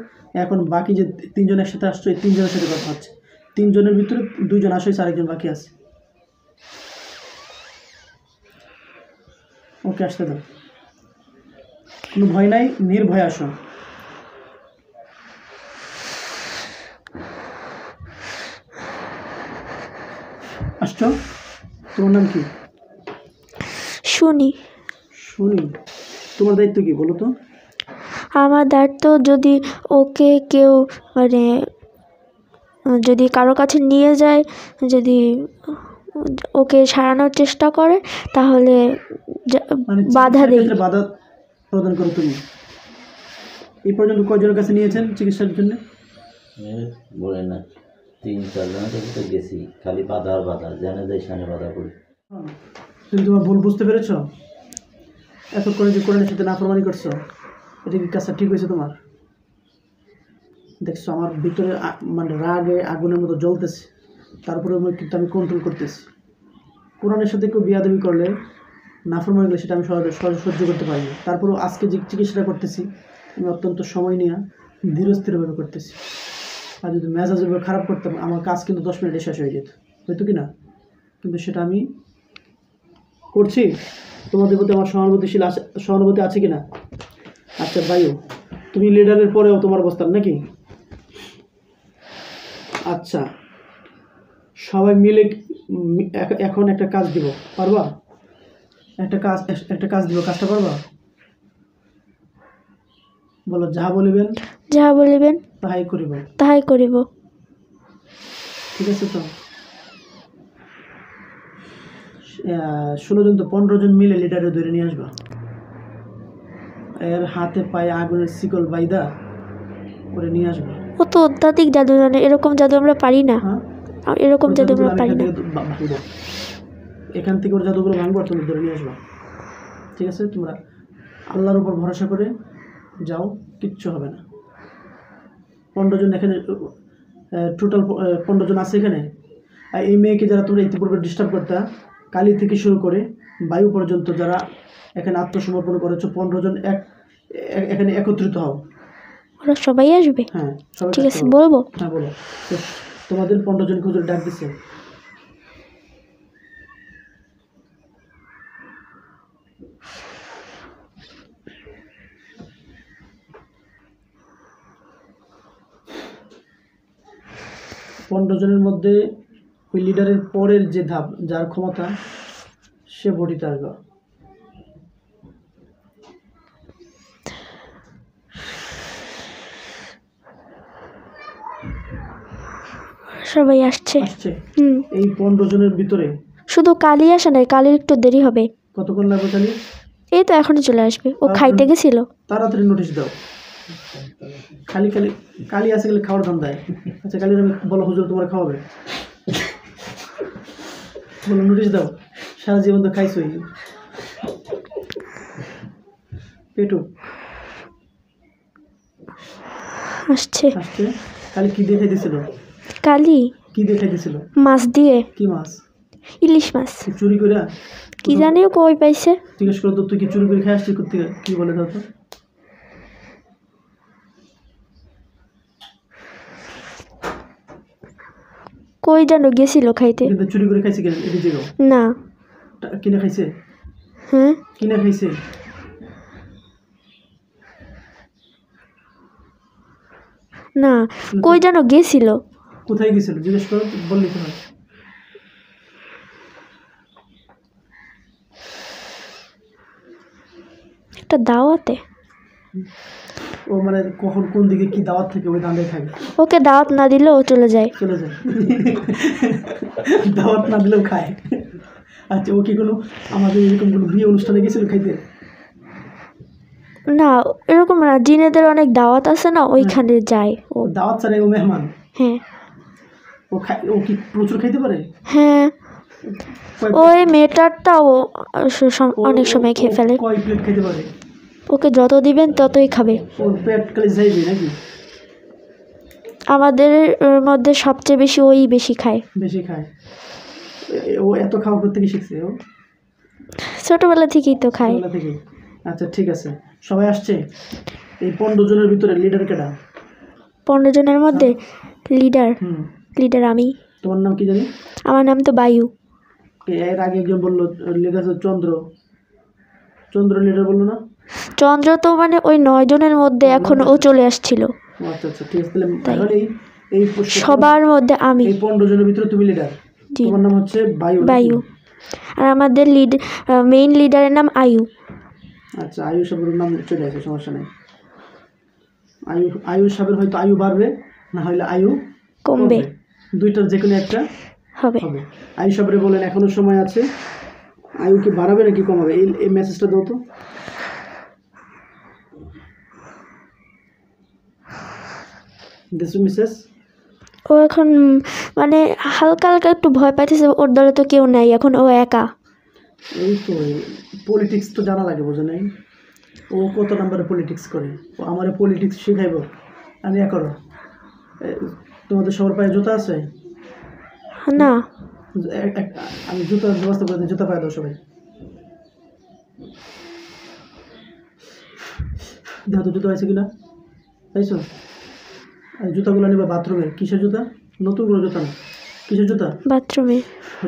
এখন বাকি যে 3 জন একসাথে আসছে, এই 3 জনের সাথে কথা হচ্ছে। 3 জনের ভিতরে 2 জন আসছে, আরেকজন বাকি আছে। ওকে আসতে দাও, কোনো ভয় নাই, নির্ভয় আসো। আসছো? তোমার নাম কি? শুনি। তোমার দায়িত্ব কি বলো তো? আমার দায়িত্ব যদি ওকে কেউ মানে যদি কারো কাছে নিয়ে যায়, যদি ওকে সারানোর চেষ্টা করে তাহলে মানে বাধা চিকিৎসার দেই। ক্ষেত্রে বাধা প্রদান করো তুমি। এই পর্যন্ত কয়জনের কাছে নিয়েছেন চিকিৎসার জন্য? বলে না 3-4 জনের কাছে তো গেছি, খালি বাধা আর বাধা, জানে যাই সামনে বাধা করি। তুমি তোমার ভুল বুঝতে পেরেছো? এতক্ষণে যে কোরআনের সাথে নাফরমানি করছো, এটা কি কাজটা ঠিক হয়েছে তোমার? দেখছো আমার ভিতরে মানে রাগে আগুনের মতো জ্বলতেছে, তারপরে কিন্তু আমি কন্ট্রোল করতেছি। কোরআনের সাথে কেউ বিয়াদবি করলে, নাফরমানি করলে সেটা আমি সহজে সহ্য করতে পারি না। তারপরেও আজকে যে চিকিৎসাটা করতেছি আমি অত্যন্ত সময় নিয়ে ধীরস্থিরভাবে করতেছি। আর যদি মেজাজভাবে খারাপ করতাম আমার কাজ কিন্তু 10 মিনিটে শেষ হয়ে যেত, হয়তো কি না? কিন্তু সেটা আমি করছি। তোমাদের প্রতি আমার সহানুভূতি আছে কি না? আচ্ছা ভাইও, তুমি লিডারের পরেও তোমার অবস্থান নাকি? আচ্ছা, সবাই মিলে এখন একটা কাজ দিব, পারবা? একটা কাজ দিব, কাজটা পারবা? বলো, যাহা বলিবেন তাহাই করিব। ঠিক আছে তো? 16 জন তো 15 জন মিলে লিডারে ধরে নিয়ে আসবা। এর হাতে পায়ে আগুনের শিকল বাইদা করে নিয়ে আসবা। ও তো অত্যাধিক জাদু জানে, এরকম জাদু আমরা পারি না। হ্যাঁ, আর এরকম জাদু আমরা পারি না। এখান থেকে ওর জাদুগুলো ভাঙবো, তুমি ধরে নিয়ে আসবা। ঠিক আছে? তোমরা আল্লাহর উপর ভরসা করে যাও, কিচ্ছু হবে না। 15 জন এখানে, টোটাল 15 জন আছে এখানে। আর এই মেয়েকে যারা তোমরা ইতিপূর্বে ডিস্টার্ব করতে, কালি থেকে শুরু করে বায়ু পর্যন্ত যারা এখানে আত্মসমর্পণ করেছো, 15 জন এখানে একত্রিত হও। ওরা সবাই আসবে? হ্যাঁ, সবাই ঠিক আছে, আসতে হবে। বলবো। হ্যাঁ বলো। তো তোমাদের 15 জনকে হুজুর ডাক দিচ্ছে। পনেরো জনের মধ্যে ওই লিডারের পরের যে ধাপ, যার ক্ষমতা, সে ভোটিতে আসবে। সবাই আসছে। এই 15 জনের ভিতরে শুধু কালি আসে নাই, কালির একটু দেরি হবে। কতক্ষণ লাগবে কালি? এই তো এখনই চলে আসবে, ও খাইতে গেছিল। তাড়াতাড়ি নোটিশ দাও। কালি আসে গেলে খাওয়ার ধান্দায়। আচ্ছা, কালি বলো হুজুর তোমার খাওয়াবে, বলো নোটিশ দাও। সারা জীবন তো খাইছই, পেটু আসছে। কালি কি দেখাই দিছিল? কালি কি দেখাই দিছিল? মাছ দিয়ে। কি মাছ? ইলিশ মাছ। চুরি করে? কি জানি ও কই পাইছে। জিজ্ঞেস করো তো, তুই কি চুরি করে খেয়ে আসছিস কোথেকে? কি বলে দাও তো। কই যেন গেছিল খাইতে। কিন্তু চুরি করে খাইছে কেন? এটি জিরো না, কিনে খাইছে। হ্যাঁ কিনে খাইছে। না, কই যেন গেছিল। কোথায় গেছিল জিজ্ঞেস করো, বললি তো। একটা দাওয়াতে। ও মানে কখন কোন দিকে কি দাওয়াত থেকে ওই দাঁড়িয়ে থাকে। ওকে দাওয়াত না দিলেও ও চলে যায়। দাওয়াত না দিলেও খায়। আচ্ছা, ও কি কোনো আমাদের এরকম কোনো বিয়ে অনুষ্ঠানে গেছিল খাইতে? না, এরকম না, জিনেদের অনেক দাওয়াত আছে না, ওইখানে যায় ও। দাওয়াত ছাড়া ও মেহমান? হ্যাঁ। ও কি প্রচুর খাইতে পারে? হ্যাঁ, ওই মেয়েটারটাও অনেক সময় খেয়ে ফেলে। কয় প্লেট খেতে পারে? ওকে যত দিবেন ততই খাবে। ওর পেট খালি যাইবে নাকি? আমাদের মধ্যে সবচেয়ে বেশি ওই বেশি খায়। বেশি খায়? ও এত খাওয়া করতে কি শিখছে? ও ছোটবেলা থেকেই তো খায়। ছোটবেলা থেকেই। আচ্ছা ঠিক আছে, সবাই আসছে। এই 15 জনের ভিতরে লিডার কেডা? 15 জনের মধ্যে লিডার আমি। তোমার নাম কি জানি? আমার নাম তো বায়ু। এর আগে একজন বললো লিডার চন্দ্র লিডার বললো না? চন্দ্র তো মানে ওই 9 জনের মধ্যে এখন ও চলে আসছিল। আচ্ছা আচ্ছা, ঠিক আছে। তাহলে এই সবার মধ্যে আমি। এই 15 জনের ভিতরে তুমি লিডার। তোমার নাম হচ্ছে বায়ু। আর আমাদের মেইন লিডারের নাম আয়ু। আচ্ছা, আয়ু সাহেবের নাম চলে আসে, সমস্যা নেই। আয়ু সাহেবের হয়তো আয়ু বাড়বে, না হলে আয়ু কমবে। দুইটার যে কোনো একটা হবে। হবে। আয়ু সাবরে বলেন এখনো সময় আছে, আয়ু কি বাড়াবে নাকি কমাবে? এই মেসেজটা দাও তো। This message. ও এখন মানে হালকা হালকা একটু ভয় পাইতেছে, ওর দলে তো কেউ নাই এখন, ও একা। এই তো পলিটিক্স তো জানা লাগে, বোঝো নাই? ও কত নাম্বারে পলিটিক্স করে, ও আমারে পলিটিক্স শেখাইব। আমি করো, তোমাদের সবার পায়ে জুতা আছে? না, আমি জুতার ব্যবস্থা করে দিই, জুতা পায়ে দাও সবাই। দেখো তো জুতো আছে কিনা, তাইছো? আর জুতাগুলো নিবা বাথরুমে। কিসের জুতা? নতুন কোনো জুতা না, কিসের জুতা? বাথরুমে।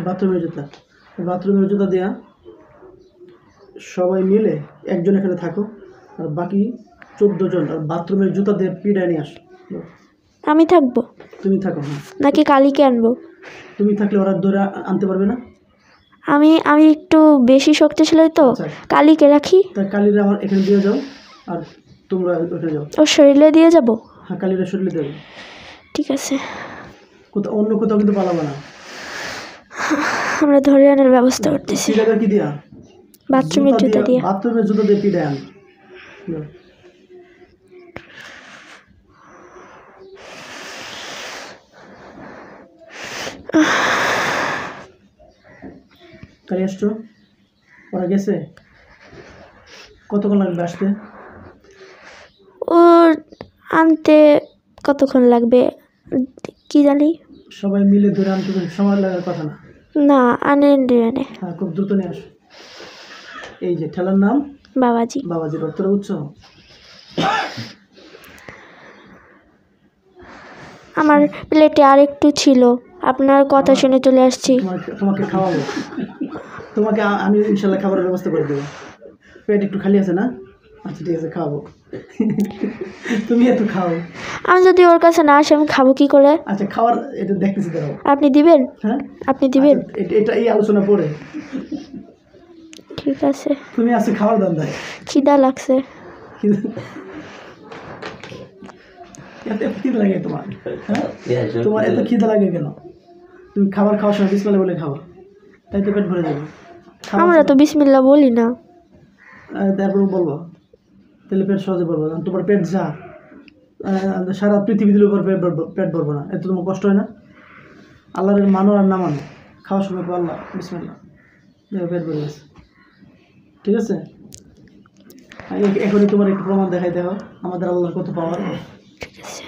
বাথরুমের জুতা। বাথরুমের জুতা দেয়া সবাই মিলে একজন এখানে থাকো, আর বাকি 14 জন আর বাথরুমের জুতা দিয়ে পিড়ায় নিয়ে আসো। আমি থাকবো তুমি থাকো। হ্যাঁ, নাকি কালীকে আনবো? তুমি থাকলে ওরা ধরে আনতে পারবে না। আমি একটু বেশি শক্তিশালী তো, আচ্ছা। কালীকে রাখি। তা কালিরা আমার এখানে দিয়ে যাও, আর তোমরা ওখানে যাও। ওর শরীরে দিয়ে যাব। হ্যাঁ, কালিরা শরীরে দেবে। ঠিক আছে, কোথাও অন্য কোথাও কিন্তু পালাবো না। আমরা ধরে আনার ব্যবস্থা করতেছি। পিড়াটা কি দিয়া? বাথরুমের জুতা দিয়ে। বাথরুমের জুতা দিয়ে পিড়ায় আন। কালি আসছো? ওরা গেছে? কতক্ষণ লাগবে আসতে? ওর আনতে কতক্ষণ লাগবে কি জানি। সবাই মিলে ধরে আনতে তো সময় লাগার কথা না। না, আনে। হ্যাঁ, খুব দ্রুত নিয়ে আসো। এই যে ঠেলার নাম বাবাজি। বাবাজির অর্থটা বুঝছো? আমার প্লেটে আর একটু ছিল, আপনার কথা শুনে চলে আসছি। তোমাকে খাওয়াবো, তোমাকে আমি ইনশাল্লাহ খাবারের ব্যবস্থা করে দেবো। পেট একটু খালি আছে না? আচ্ছা ঠিক আছে, খাওয়াবো। তুমি একটু খাও। আমি যদি ওর কাছে না আসি আমি খাবো কি করে? আচ্ছা, খাওয়ার এটা দেখতেছি, দাঁড়াও। আপনি দিবেন? হ্যাঁ, আপনি দিবেন? আচ্ছা, এটা এই আলোচনা পরে। ঠিক আছে। তুমি আজকে খাওয়ার ধান্দায়। খিদা লাগছে। এত খিদা লাগে তোমার? হ্যাঁ, তোমার এত খিদা লাগে কেন? তুমি খাবার খাওয়ার সময় বিসমিল্লাহ বলে খাওয়া, তাই তো পেট ভরে যাবে। আমরা তো বিসমিল্লাহ বলি না। তারপর বলবো, তাহলে পেট সহজে ভরবো। তোমার পেট যা, সারা পৃথিবী দিলে উপর পেট ভরবো না। এত তোমার কষ্ট হয় না? আল্লাহর মানো আর না মানো, খাওয়ার সময় আল্লাহ বিসমিল্লাহ, পেট ভরে গেছে। ঠিক আছে, এখনই তোমার একটু প্রমাণ দেখাই দেখো আমাদের আল্লাহর কত পাওয়ার। ঠিক আছে।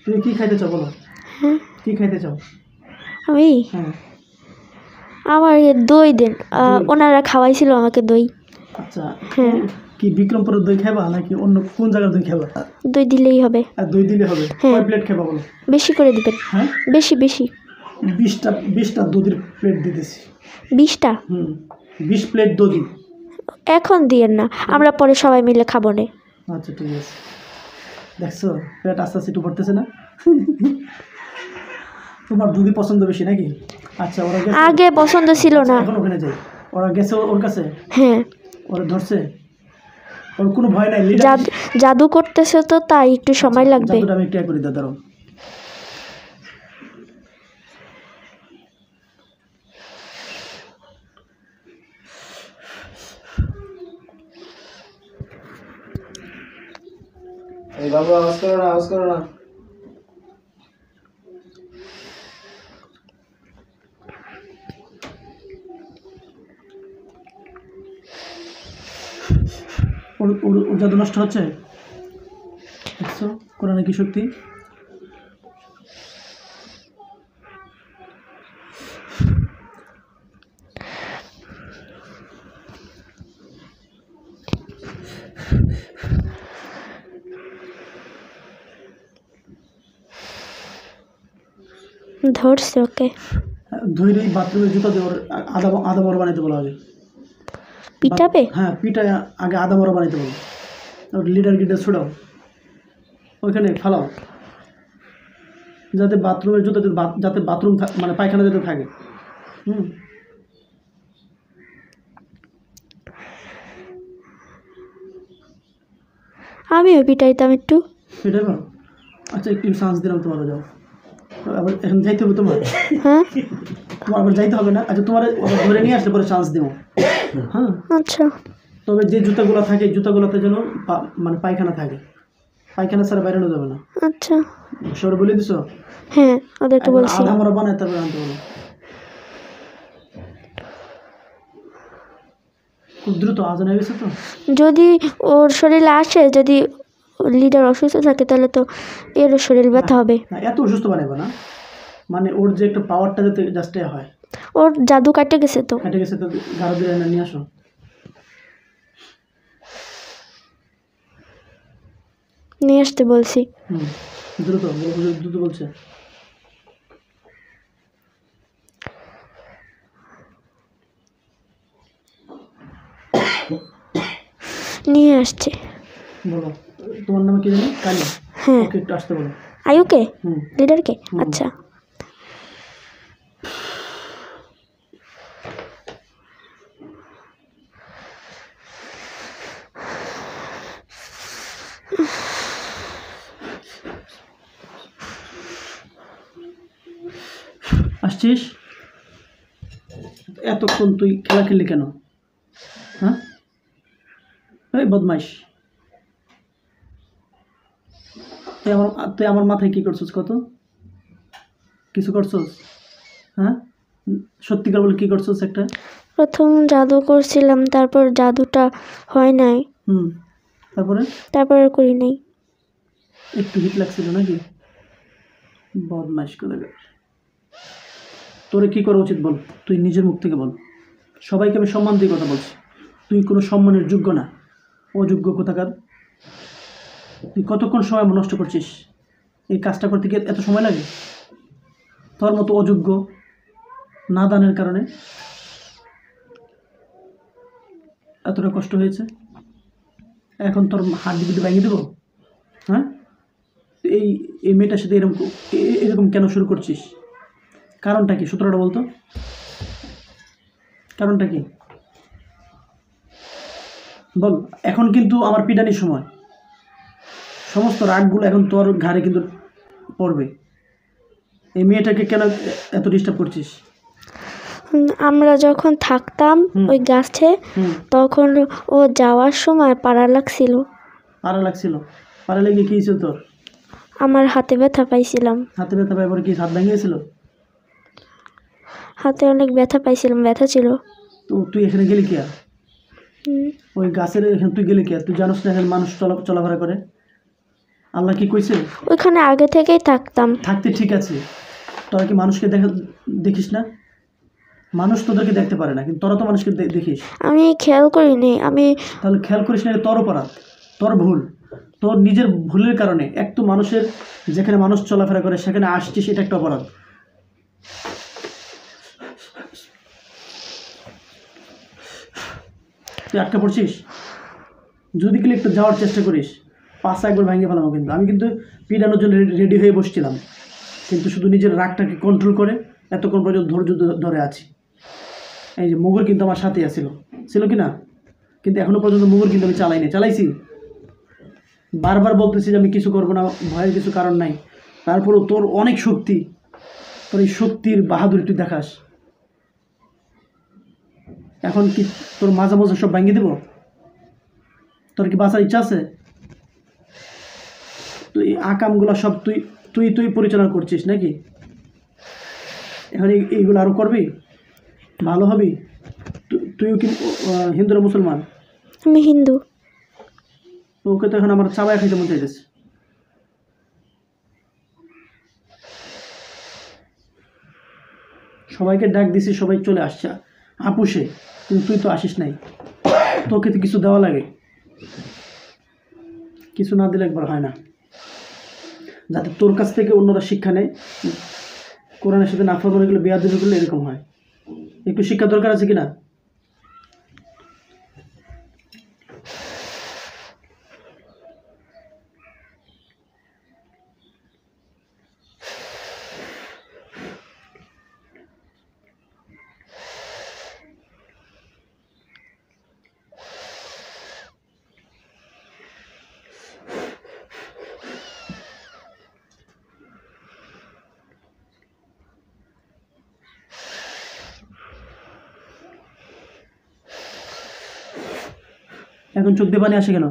তুমি কি খাইতে চাও বলো? হ্যাঁ, কি খাইতে চাও? আমি হ্যাঁ, আমার দই দেন। ওনারা খাওয়াইছিল আমাকে দই। আচ্ছা। হ্যাঁ। কি বিক্রমপুরের দই খাবা নাকি অন্য কোন জায়গার দই খাবা? দই দিলেই হবে। আর দই দিলে হবে। হ্যাঁ। কয় প্লেট খাবা বলো? বেশি করে দিবেন। হ্যাঁ, বেশি বেশি। 20টা দুধের প্লেট দিতেছি। 20টা? 20 প্লেট দধি। এখন দিয়েন না, আমরা পরে সবাই মিলে খাবো নে। আচ্ছা ঠিক আছে। দেখছো পেট আস্তে আস্তে একটু ভরতেছে না? তোমার দুধই পছন্দ বেশি নাকি? আচ্ছা, ওরা গেছে? আগে পছন্দ ছিল না। এখন ওখানে যাই। ওরা গেছে ওর কাছে? হ্যাঁ। ওরা ধরছে? ওর কোনো ভয় নাই? জাদু করতেছে তো, তাই একটু সময় লাগবে। জাদুটা আমি একটু করে দাঁড়াও। এই বাবু আওয়াজ করো না, আওয়াজ করো না। ওর জাদু নষ্ট হচ্ছে, দেখছো? কোরআনে কি শক্তি! ধরছে ওকে। ধৈর্য বাথরুমের জুতা দিয়ে ওর আদা বড় বানাইতে বলা হবে। পিটাবে? হ্যাঁ, পিটায় আগে আদা বড় বানাইতে বলো। ওর লিডার গিটার ছুড়াও, ওইখানে ফালাও, যাতে বাথরুমের জুতা যাতে বাথরুম মানে পায়খানা যাতে থাকে। আমিও পিটাইতাম একটু। এটাই ভালো। আচ্ছা একটু চান্স দিলাম, তোমারও যাও। আবার এখন যাইতে হবে তোমার? হ্যাঁ তোমার আবার যাইতে হবে না? আচ্ছা তোমার আবার ধরে নিয়ে আসলে পরে চান্স দেবো। হ্যাঁ, আচ্ছা তবে যে জুতাগুলো থাকে জুতাগুলোতে যেন মানে পায়খানা থাকে, পায়খানা ছাড়া বেরোনো যাবে না। আচ্ছা সর বলে দিছো? হ্যাঁ ওদেরকে বলছি। আধা আমরা বানায় তারপরে আনতে বলো। খুব দ্রুত আজান হয়ে গেছে তো। যদি ওর শরীরে আসে, যদি লিডার অসুস্থ থাকে তাহলে তো এরও শরীর ব্যথা হবে। না, এত অসুস্থ বানাবো না, মানে ওর যে একটা পাওয়ারটা যাতে জাস্ট হয়। ওর জাদু কাটে গেছে তো। কেটে গেছে তো, গাড়ো দিয়ে এনে নিয়ে আসো। নিয়ে আসতে বলছি। দ্রুত দ্রুত বলছে। নিয়ে আসছে। বলো তোমার নামে কি জানি? কালী। হ্যাঁ। ওকে একটু আসতে বলো। আয়ুকে? হুম। লিডারকে? হুম। আচ্ছা। আসছিস? এতক্ষণ তুই খেলা খেললি কেন? হ্যাঁ, এই বদমাইশ, তুই আমার মাথায় কি করছিস? কত কিছু করছিস? হ্যাঁ, সত্যিকার বলে কি করছিস একটা? প্রথম জাদু করছিলাম, তারপর জাদুটা হয় নাই, তারপরে তারপর আর করি নাই। একটু হিট লাগছিল নাকি? বদমাইশ করে। তোরে কি করা উচিত বল, তুই নিজের মুখ থেকে বল। সবাইকে আমি সম্মান দিয়ে কথা বলছি, তুই কোনো সম্মানের যোগ্য না, অযোগ্য কোথাকার। তুই কতক্ষণ সময় নষ্ট করছিস এই কাজটা করতে গিয়ে? এত সময় লাগে? তোর মতো অযোগ্য নাদানের কারণে এতটা কষ্ট হয়েছে। এখন তোর হাড্ডি গুড্ডি ভেঙে দেবো? হ্যাঁ, এই এই মেয়েটার সাথে এরকম এরকম কেন শুরু করছিস? কারণটা কি? সূত্রটা বলতো, কারণটা কি বল। এখন কিন্তু আমার পিটানির সময়, সমস্ত রাগগুলো এখন তোর ঘাড়ে কিন্তু পড়বে। এই মেয়েটাকে কেন এত ডিস্টার্ব করছিস? আমরা যখন থাকতাম ওই গাছে, তখন ও যাওয়ার সময় পাড়া লাগছিল। পাড়া লাগছিল? পাড়া লেগে কি হয়েছিল তোর? আমার হাতে ব্যথা পাইছিলাম। হাতে ব্যথা পাই পরে কি হাত ভেঙে গেছিল? হাতে অনেক ব্যথা পাইছিলাম, ব্যথা ছিল। তো তুই এখানে গেলি কি আর? ওই গাছের এখানে তুই গেলি কি আর? তুই জানোস না এখানে মানুষ চলাফেরা করে? আল্লাহ কি কইছে? ওইখানে আগে থেকেই থাকতাম। থাকতে ঠিক আছে, তোরা কি মানুষকে দেখিস না? মানুষ তোদেরকে দেখতে পারে না, কিন্তু তোরা তো মানুষকে দেখিস। আমি খেয়াল করিনি। আমি তাহলে খেয়াল করিস না, এটা তোর অপরাধ, তোর ভুল, তোর নিজের ভুলের কারণে। এক তো মানুষের যেখানে মানুষ চলাফেরা করে সেখানে আসছিস, এটা একটা অপরাধ। তুই আটকা পড়ছিস। যদি গেলে একটু যাওয়ার চেষ্টা করিস, পাশা একবার ভেঙে ফেলাবো। কিন্তু আমি কিন্তু পিটানোর জন্য রেডি হয়ে বসছিলাম, কিন্তু শুধু নিজের রাগটাকে কন্ট্রোল করে এতক্ষণ পর্যন্ত ধৈর্য ধরে আছি। এই যে মুগুর কিন্তু আমার সাথে ছিল কি না? কিন্তু এখনো পর্যন্ত মুগুর কিন্তু আমি চালাইছি। বারবার বলতেছি যে আমি কিছু করবো না, ভয়ের কিছু কারণ নাই। তারপরেও তোর অনেক শক্তি, তোর এই শক্তির বাহাদুরি তুই দেখাস। এখন কি তোর মাজা মজা সব ভাঙিয়ে দেবো? তোর কি বাঁচার ইচ্ছা আছে? তুই আকামগুলো সব তুই পরিচালনা করছিস নাকি? এখন এইগুলো আরও করবি, ভালো হবি। তুইও কি হিন্দু না মুসলমান? আমি হিন্দু। ওকে তো এখন আমার চাবাই খাইতে মন চাইতেছে। সবাইকে ডাক দিছি, সবাই চলে আসছে আপুসে, কিন্তু তুই তো আসিস নাই। তোকে তো কিছু দেওয়া লাগে, কিছু না দিলে একবার হয় না। যাতে তোর কাছ থেকে অন্যরা শিক্ষা নেয়, কোরআনের সাথে নাফরমানি করলে, বেয়াদবি করলে এরকম হয়। একটু শিক্ষা দরকার আছে কিনা? এখন চোখ দিয়ে পানি আসে কেন?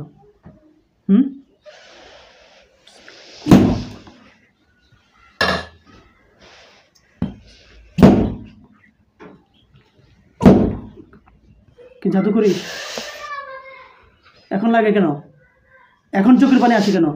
কি জাদু করিস? এখন লাগে কেন? এখন চোখের পানি আসে কেন?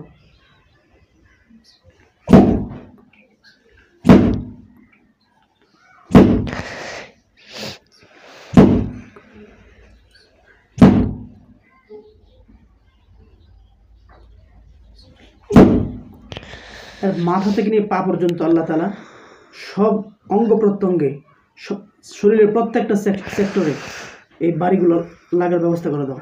মাথা থেকে নিয়ে পা পর্যন্ত আল্লাহ তাআলা সব অঙ্গ প্রত্যঙ্গে, সব শরীরের প্রত্যেকটা সেক্টরে এই বাড়িগুলো লাগার ব্যবস্থা করে দাও।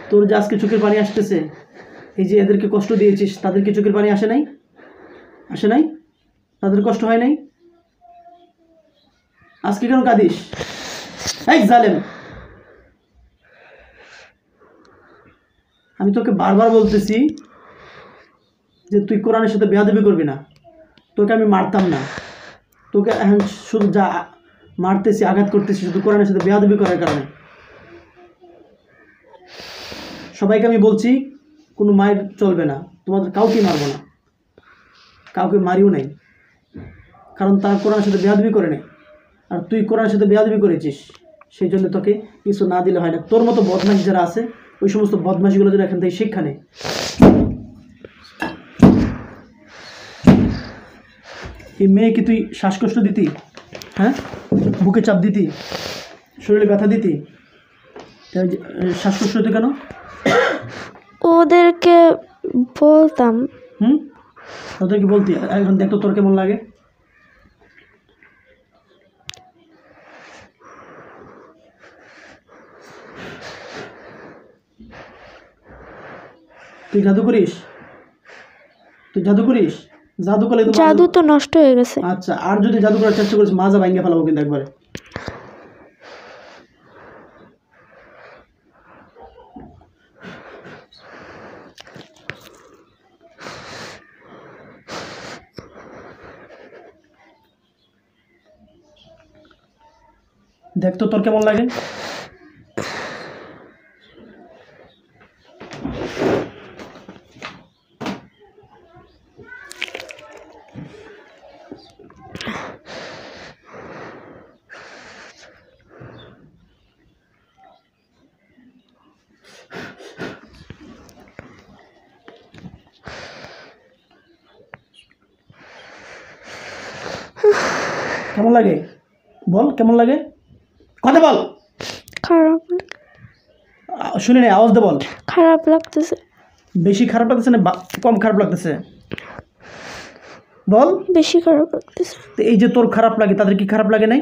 তোর যে আজকে চোখের পানি আসতেছে, এই যে এদেরকে কষ্ট দিয়েছিস, তাদেরকে চোখের পানি আসে নাই? আসে নাই? তাদের কষ্ট হয় নাই? আজকে কেন কাঁদিস? এই জালেম, আমি তোকে বারবার বলতেছি যে তুই কোরআনের সাথে বেয়াদবি করবি না। তোকে আমি মারতাম না, তোকে এখন শুধু যা মারতেছি, আঘাত করতেছি শুধু কোরআনের সাথে বেয়াদবি করার কারণে। সবাইকে আমি বলছি কোনো মায়ের চলবে না, তোমাদের কাউকে মারবো না, কাউকে মারিও নাই, কারণ তারা কোরআনের সাথে বেয়াদবি করে নেই। আর তুই কোরআনের সাথে বেয়াদবি করেছিস, সেই জন্য তোকে কিছু না দিলে হয় না। তোর মতো বদমাশ যারা আছে, ওই সমস্ত বদমাশিগুলো যেন এখান থেকে শিক্ষা নেই। এই মেয়েকে তুই শ্বাসকষ্ট দিতি, হ্যাঁ, বুকে চাপ দিতি, শরীরে ব্যথা দিতি, শ্বাসকষ্ট হতো কেন? ওদেরকে বলতাম। ওদেরকে বলতি। এখন দেখতো তোর কেমন লাগে? তুই জাদু করিস? তুই জাদু করিস? জাদু করলে জাদু তো নষ্ট হয়ে গেছে। আচ্ছা, আর যদি জাদু করার চেষ্টা করিস মাজা ভাঙিয়ে ফেলাবো কিন্তু একবারে। দেখ তো তোর কেমন লাগে? কেমন লাগে বল? কেমন লাগে? কথা বল। খারাপ শুনে নে, আওয়াজ দে, বল। খারাপ লাগতেছে। বেশি খারাপ লাগতেছে না কম খারাপ লাগতেছে? বল। বেশি খারাপ লাগতেছে। তো এই যে তোর খারাপ লাগে, তাদের কি খারাপ লাগে নাই?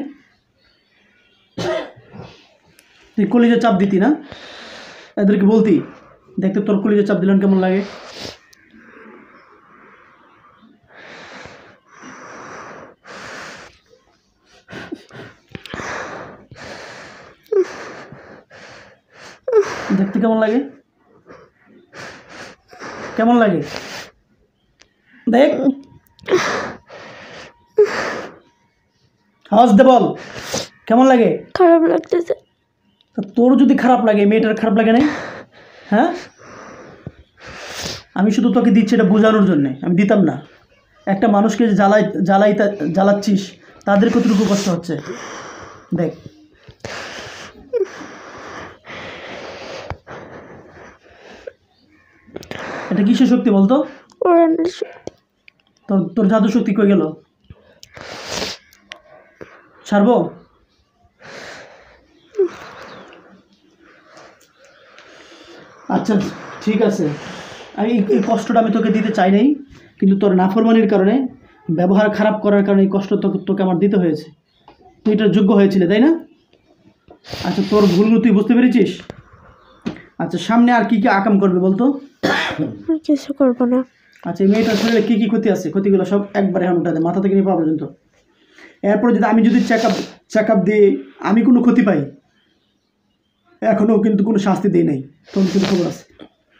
তুই কলিজে চাপ দিতি না, এদেরকে বলতি দেখতে তোর কলিজে চাপ দিলেন কেমন লাগে? দেখতে কেমন লাগে? কেমন লাগে দেখ, আওয়াজ দে, বল কেমন লাগে? খারাপ লাগতেছে। তা তোর যদি খারাপ লাগে, মেয়েটার খারাপ লাগে নাই? হ্যাঁ, আমি শুধু তোকে দিচ্ছি এটা বোঝানোর জন্যে, আমি দিতাম না। একটা মানুষকে যে জ্বালাচ্ছিস, তাদের কতটুকু কষ্ট হচ্ছে দেখ। এটা কিসের শক্তি বলতো? কোরআনের শক্তি। তোর জাদু শক্তি কই গেল? ছাড়বো? আচ্ছা ঠিক আছে, এই কষ্টটা আমি তোকে দিতে চাই নাই, কিন্তু তোর নাফরমানির কারণে, ব্যবহার খারাপ করার কারণে এই কষ্ট তোকে আমার দিতে হয়েছে। তুই এটার যোগ্য হয়েছিলে, তাই না? আচ্ছা, তোর ভুলগুলো তুই বুঝতে পেরেছিস? আচ্ছা, সামনে আর কি কি আকাম করবে বলতো? কিছু করবো না। আচ্ছা, এই মেয়েটার শরীরে কী কী ক্ষতি আছে, ক্ষতিগুলো সব একবারে এখন উঠা দেয়, মাথা থেকে নিয়ে পা পর্যন্ত। এরপরে যদি আমি চেক আপ দিয়ে আমি কোনো ক্ষতি পাই, এখনও কিন্তু কোনো শাস্তি দিই নাই, তোর কিন্তু খবর আছে।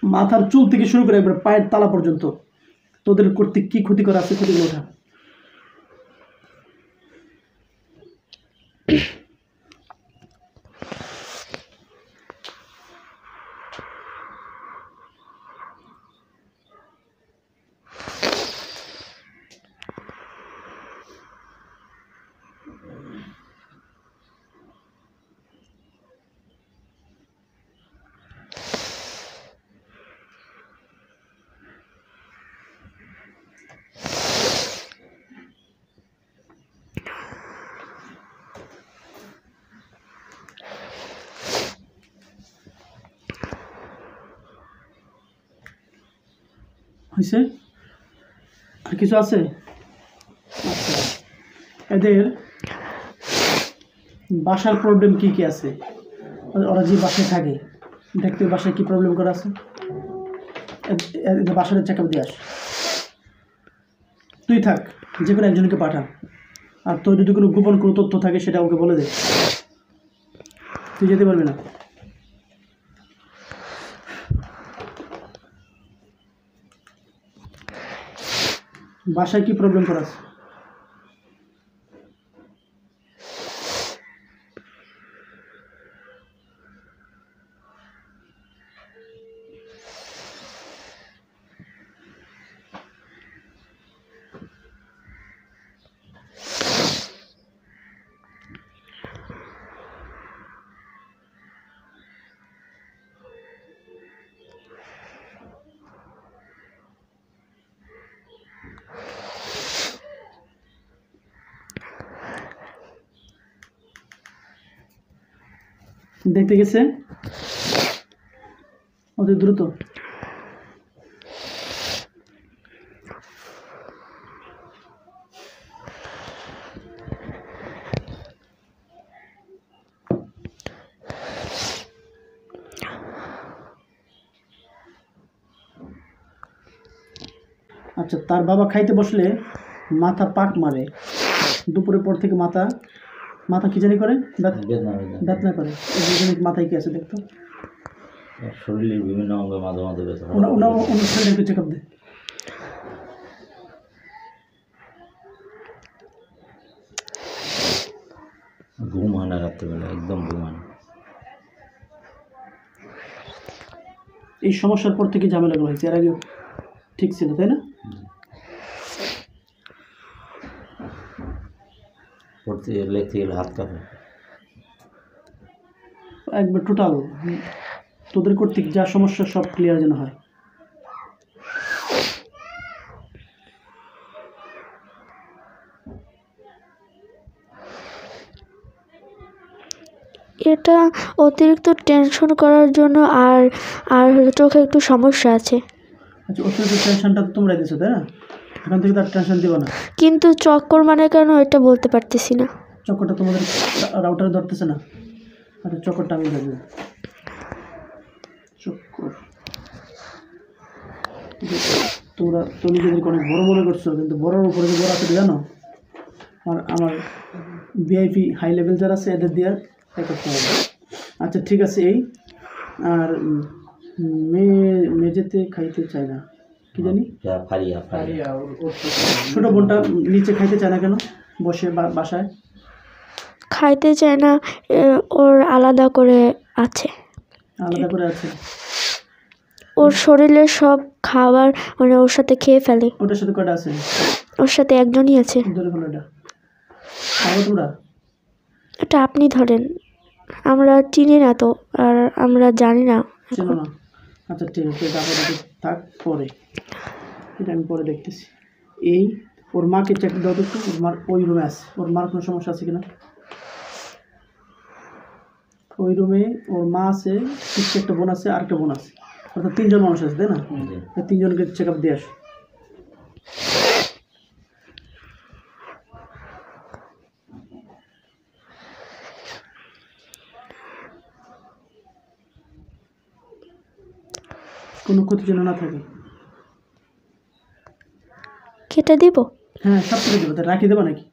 মাথার চুল থেকে শুরু করে একবার পায়ের তালা পর্যন্ত তোদের কর্তৃক কী ক্ষতি করা আছে, ক্ষতিগুলো ওঠা। হয়েছে? আর কিছু আছে? আচ্ছা, এদের বাসার প্রবলেম কি কি আছে? ওরা যে বাসায় থাকে দেখতে বাসায় কি প্রবলেম করা আছে? এদের বাসার চেক আপ দিয়ে আস। তুই থাক, যে কোনো একজনকে পাঠা, আর তোর যদি কোনো গোপন কোনো তথ্য থাকে সেটা ওকে বলে দে। তুই যেতে পারবি না। বাসায় কি প্রবলেম করা আছে? দেখতে গেছে অতি দ্রুত। আচ্ছা, তার বাবা খাইতে বসলে মাথা পাক মারে, দুপুরের পর থেকে মাথা কি জানি করে, ব্যথা করে। মাথায় কি আছে দেখতো? শরীরের বিভিন্ন অঙ্গে মাঝে মাঝে ব্যথা হয়। অনুষ্ঠানে একটু চেক আপ দে। ঘুম হয় না রাত্রেবেলা, একদম ঘুম হয় না। এই সমস্যার পর থেকে ঝামেলাগুলো হয়েছে, এর আগে ঠিক ছিল তাই না? পড়তে লিখতে গেলে হাত কাঁপে। একবার টোটাল তোদের কর্তৃক যা সমস্যা সব ক্লিয়ার যেন হয়। এটা অতিরিক্ত টেনশন করার জন্য, আর আর হলো চোখে একটু সমস্যা আছে। আচ্ছা, অতিরিক্ত টেনশনটা তো তোমরা দিছো তাই না? এখন থেকে তার টেনশন দিবা না। কিন্তু চক্কর মানে কেন এটা বলতে পারতেছি না। চক্করটা তোমাদের রাউটারে ধরতেছে না? আচ্ছা, চক্করটা আমি ধরবো। চক্কর তুমি নিজেদেরকে অনেক বড় মনে করছো, কিন্তু বড়োর উপরে যে বড় আছে জানো? আমার ভিআইপি হাই লেভেল যারা আছে এদের দিয়ে করতে হবে। আচ্ছা ঠিক আছে। এই আর মেঝেতে খাইতে চায় না, কি জানি ছোট বোনটা নিচে খাইতে চায় না কেন? বসে বাসায় খাইতে চায় না, ওর আলাদা করে আছে। আলাদা করে আছে? ওর শরীরের সব খাবার মানে ওর সাথে খেয়ে ফেলে। ওটার সাথে কটা আছে? ওর সাথে একজনই আছে। ধরে ফেলো এটা। তোমরা এটা আপনি ধরেন, আমরা চিনি না তো, আর আমরা জানি না। চেনো না? আচ্ছা ঠিক আছে, এটা আপাতত থাক, পরে এটা আমি পরে দেখতেছি। এই ওর মাকে চেক দাও তো, ওর মার ওই রুমে আছে, ওর মার কোনো সমস্যা আছে কিনা? ওই রুমে ওর মা আছে, পিছিয়ে একটা বোন আছে, আর একটা বোন আছে, অর্থাৎ তিনজন মানুষ আছে তাই না? তিনজনকে চেক আপ দিয়ে আসো। কোনো ক্ষতি যেন না থাকে। কেটে দিব? হ্যাঁ, সব কেটে দেবো। তা রাখি দেবা নাকি?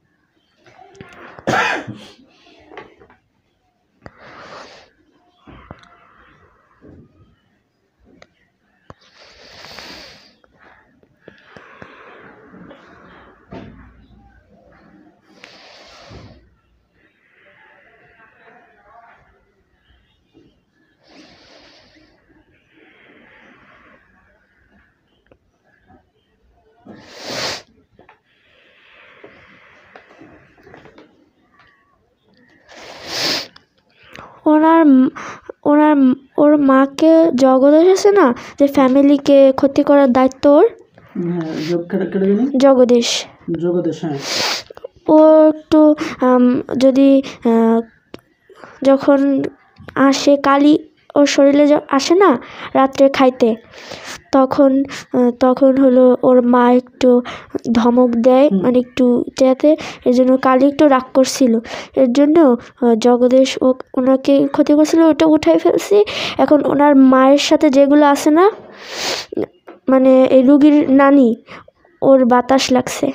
ওর মাকে জগদীশ আছে না, যে ফ্যামিলিকে ক্ষতি করার দায়িত্ব ওর। হ্যাঁ, জগদীশ। হ্যাঁ। ও একটু যদি যখন আসে কালী, ওর শরীরে আসে না রাত্রে খাইতে, তখন হলো ওর মা একটু ধমক দেয়, মানে একটু যাতে, এর জন্য কালী একটু রাগ করছিল, এর জন্য জগদীশ ওনাকে ক্ষতি করছিল, ওটা উঠাই ফেলছি। এখন ওনার মায়ের সাথে যেগুলো আছে না, মানে এই রুগীর নানি, ওর বাতাস লাগছে।